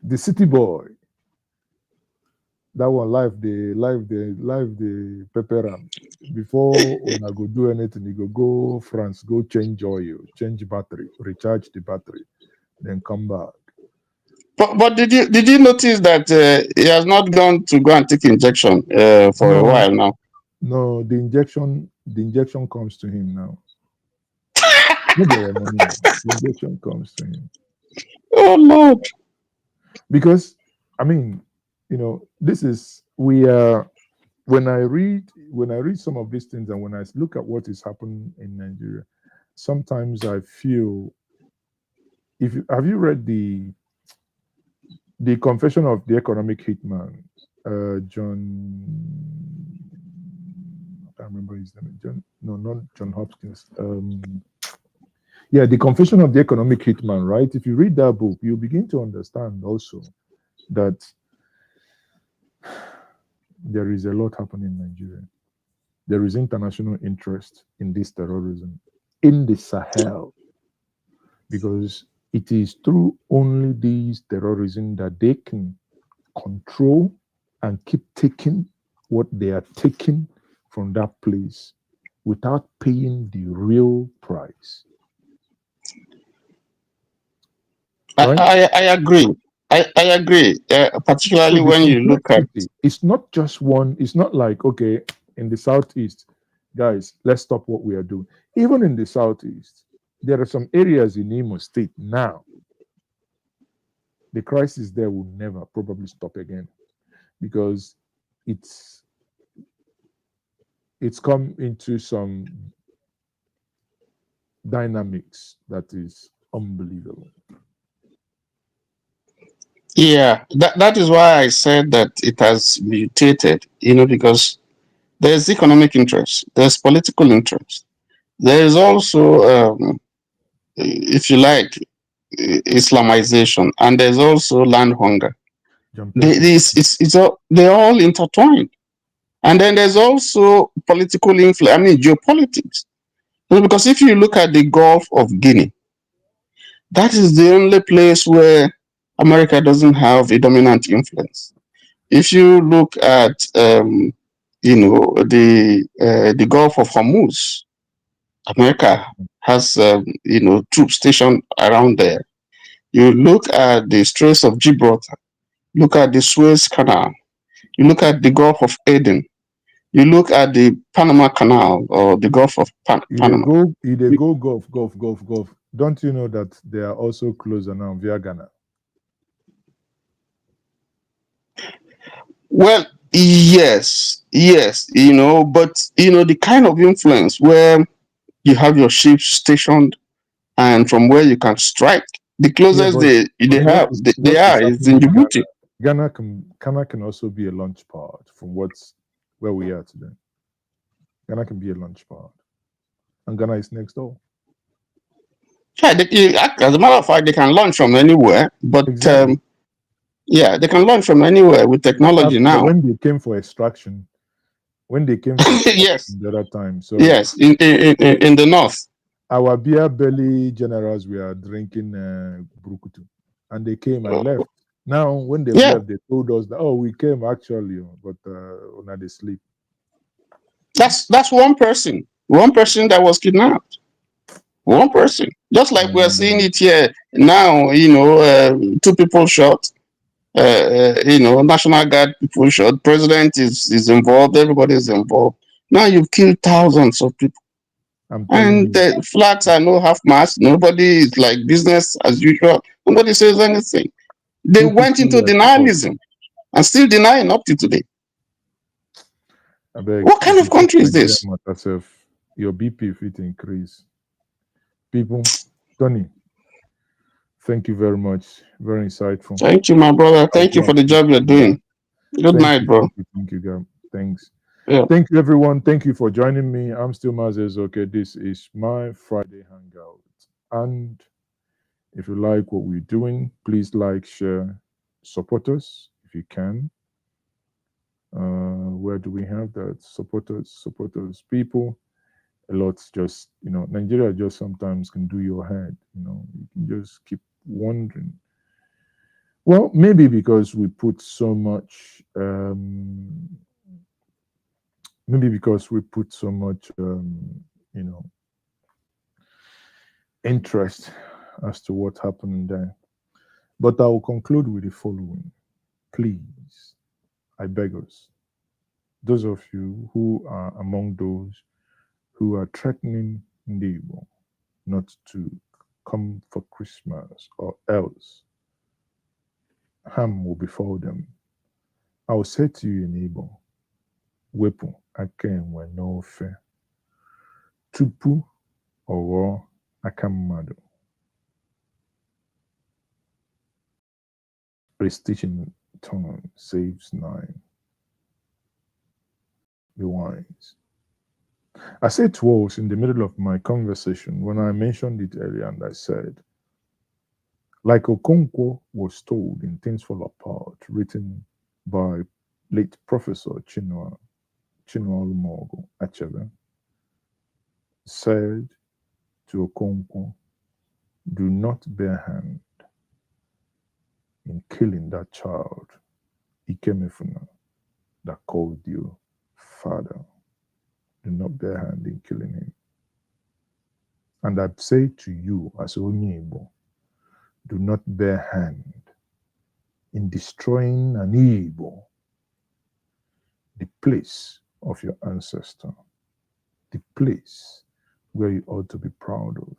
The city boy, that one life the pepper am. Before when I go do anything, you go France, go change oil, change battery, recharge the battery, then come back. But did you notice that he has not gone to go and take injection for a while now? No, the injection comes to him now. The injection comes to him. Oh Lord! Because I mean, you know, this is when I read some of these things and when I look at what is happening in Nigeria, sometimes I feel. Have you read the Confession of the Economic Hitman, John? I can't remember his name. Not John Hopkins. Yeah, the Confession of the Economic Hitman, right? If you read that book, you begin to understand also that there is a lot happening in Nigeria. There is international interest in this terrorism in the Sahel, because it is through only these terrorism that they can control and keep taking what they are taking from that place without paying the real price. Right? I agree. I agree, particularly So when you look at. It's not just one. It's not like, okay, in the southeast, guys, let's stop what we are doing. Even in the southeast, there are some areas in Imo State now. The crisis there will never probably stop again, because it's come into some dynamics that is unbelievable. Yeah, that is why I said that it has mutated, because there's economic interest, there's political interest, there is also, if you like, Islamization, and there's also land hunger. They're all intertwined. And then there's also political influence, geopolitics. Because if you look at the Gulf of Guinea, that is the only place where America doesn't have a dominant influence. If you look at, the Gulf of Hormuz, America has, troops stationed around there. You look at the Straits of Gibraltar, look at the Suez Canal, you look at the Gulf of Aden, you look at the Panama Canal or the Gulf of Panama. They go Gulf. Don't you know that they are also closer now via Ghana? Well, yes, but the kind of influence where you have your ships stationed and from where you can strike, the closest they are is in Djibouti. Ghana can also be a launch pad from where we are today. Ghana can be a launch pad, and Ghana is next door. Yeah, as a matter of fact, they can launch from anywhere, but exactly. Yeah, they can launch from anywhere with technology now. When they came for extraction, yes, the other time. So yes, in the north, our beer belly generals were drinking brukutu, and they came and left. Now, when they left, they told us that we came actually, but now they sleep. That's one person that was kidnapped. One person, just like we're seeing it here now. 2 people shot. National Guard people shot. President is involved. Everybody is involved. Now you've killed thousands of people, and the flags are no half mast. Nobody is like business as usual. Nobody says anything. They went into denialism. and still denying up to today. I beg, What kind if of you talk country is Nigerian this? matter sef, your BP fit increase. People, Tony, thank you very much. Very insightful. Thank you, my brother. I'll Thank you go for and the sleep job you're now. doing. Good night, bro. Thank you, God. Thanks. Yeah. Thank you, everyone. Thank you for joining me. I'm still Mazes. Okay, this is my Friday hangout. And if you like what we're doing, please like, share, support us if you can. Where do we have that? Support us, people. A lot just, Nigeria just sometimes can do your head. You can just keep wondering. Well, maybe because we put so much, interest as to what happened there. But I will conclude with the following. Please, I beg us, those of you who are among those who are threatening Ndibo not to come for Christmas or else harm will befall them. I will say to you in Igbo, wepu aka enwe n'ofe tupu ọghọọ aka mmadụ. A stitch in tongue saves 9. Be wise. I said to us in the middle of my conversation when I mentioned it earlier, and I said, like Okonkwo was told in Things Fall Apart, written by late Professor Chinua Lumogo Achebe, said to Okonkwo, do not bear hand in killing that child, Ikemefuna, that called you father. Do not bear hand in killing him. And I say to you as Onyebo, do not bear hand in destroying an Igbo, the place of your ancestor, the place where you ought to be proud of,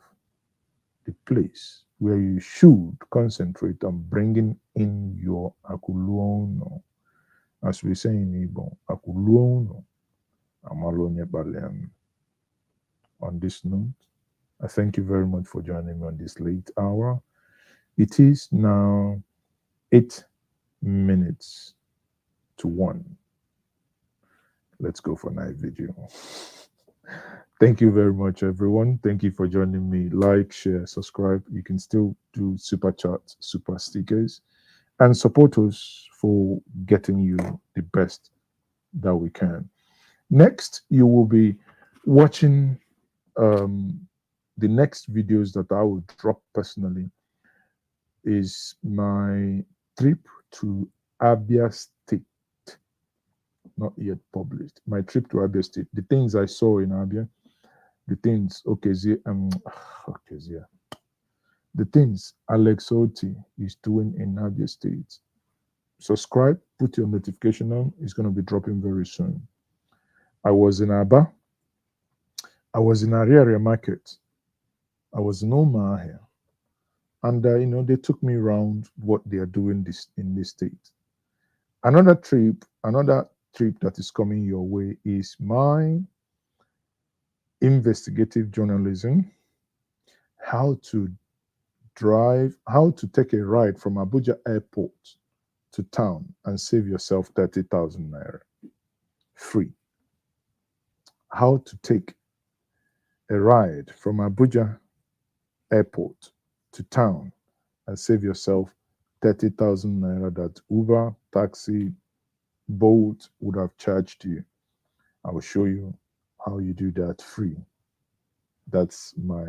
the place where you should concentrate on bringing in your Akuluono. As we say in Igbo, Akuluono, Amalonye Balean. On this note, I thank you very much for joining me on this late hour. It is now 8 minutes to 1. Let's go for night video. Thank you very much, everyone. Thank you for joining me. Like, share, subscribe. You can still do super chats, super stickers, and support us for getting you the best that we can. Next, you will be watching the next videos that I will drop personally is my trip to Abia State. Not yet published. My trip to Abia State. The things I saw in Abia, the things the things Alex Oti is doing in Abia State. Subscribe, put your notification on. It's going to be dropping very soon. I was in Aba. I was in Ariaria Market. I was in Oma here. And, they took me around what they are doing in this state. Another trip that is coming your way is my investigative journalism, how to take a ride from Abuja Airport to town and save yourself 30,000 naira free. How to take a ride from Abuja Airport to town and save yourself 30,000 naira that Uber, taxi, Bolt would have charged you. I will show you how you do that free. That's my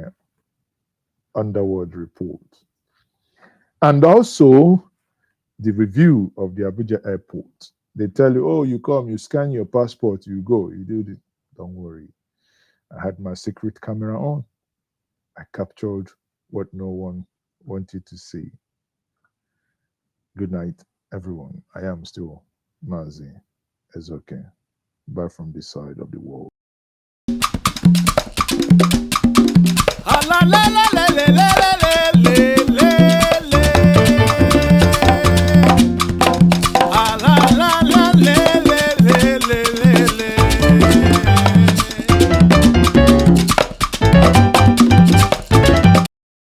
underworld report. And also the review of the Abuja Airport. They tell you, oh, you come, you scan your passport, you go, you do it. Don't worry. I had my secret camera on. I captured what no one wanted to see. Good night, everyone. I am still Mazi. It's okay. Bye from this side of the world. La la la la la la la.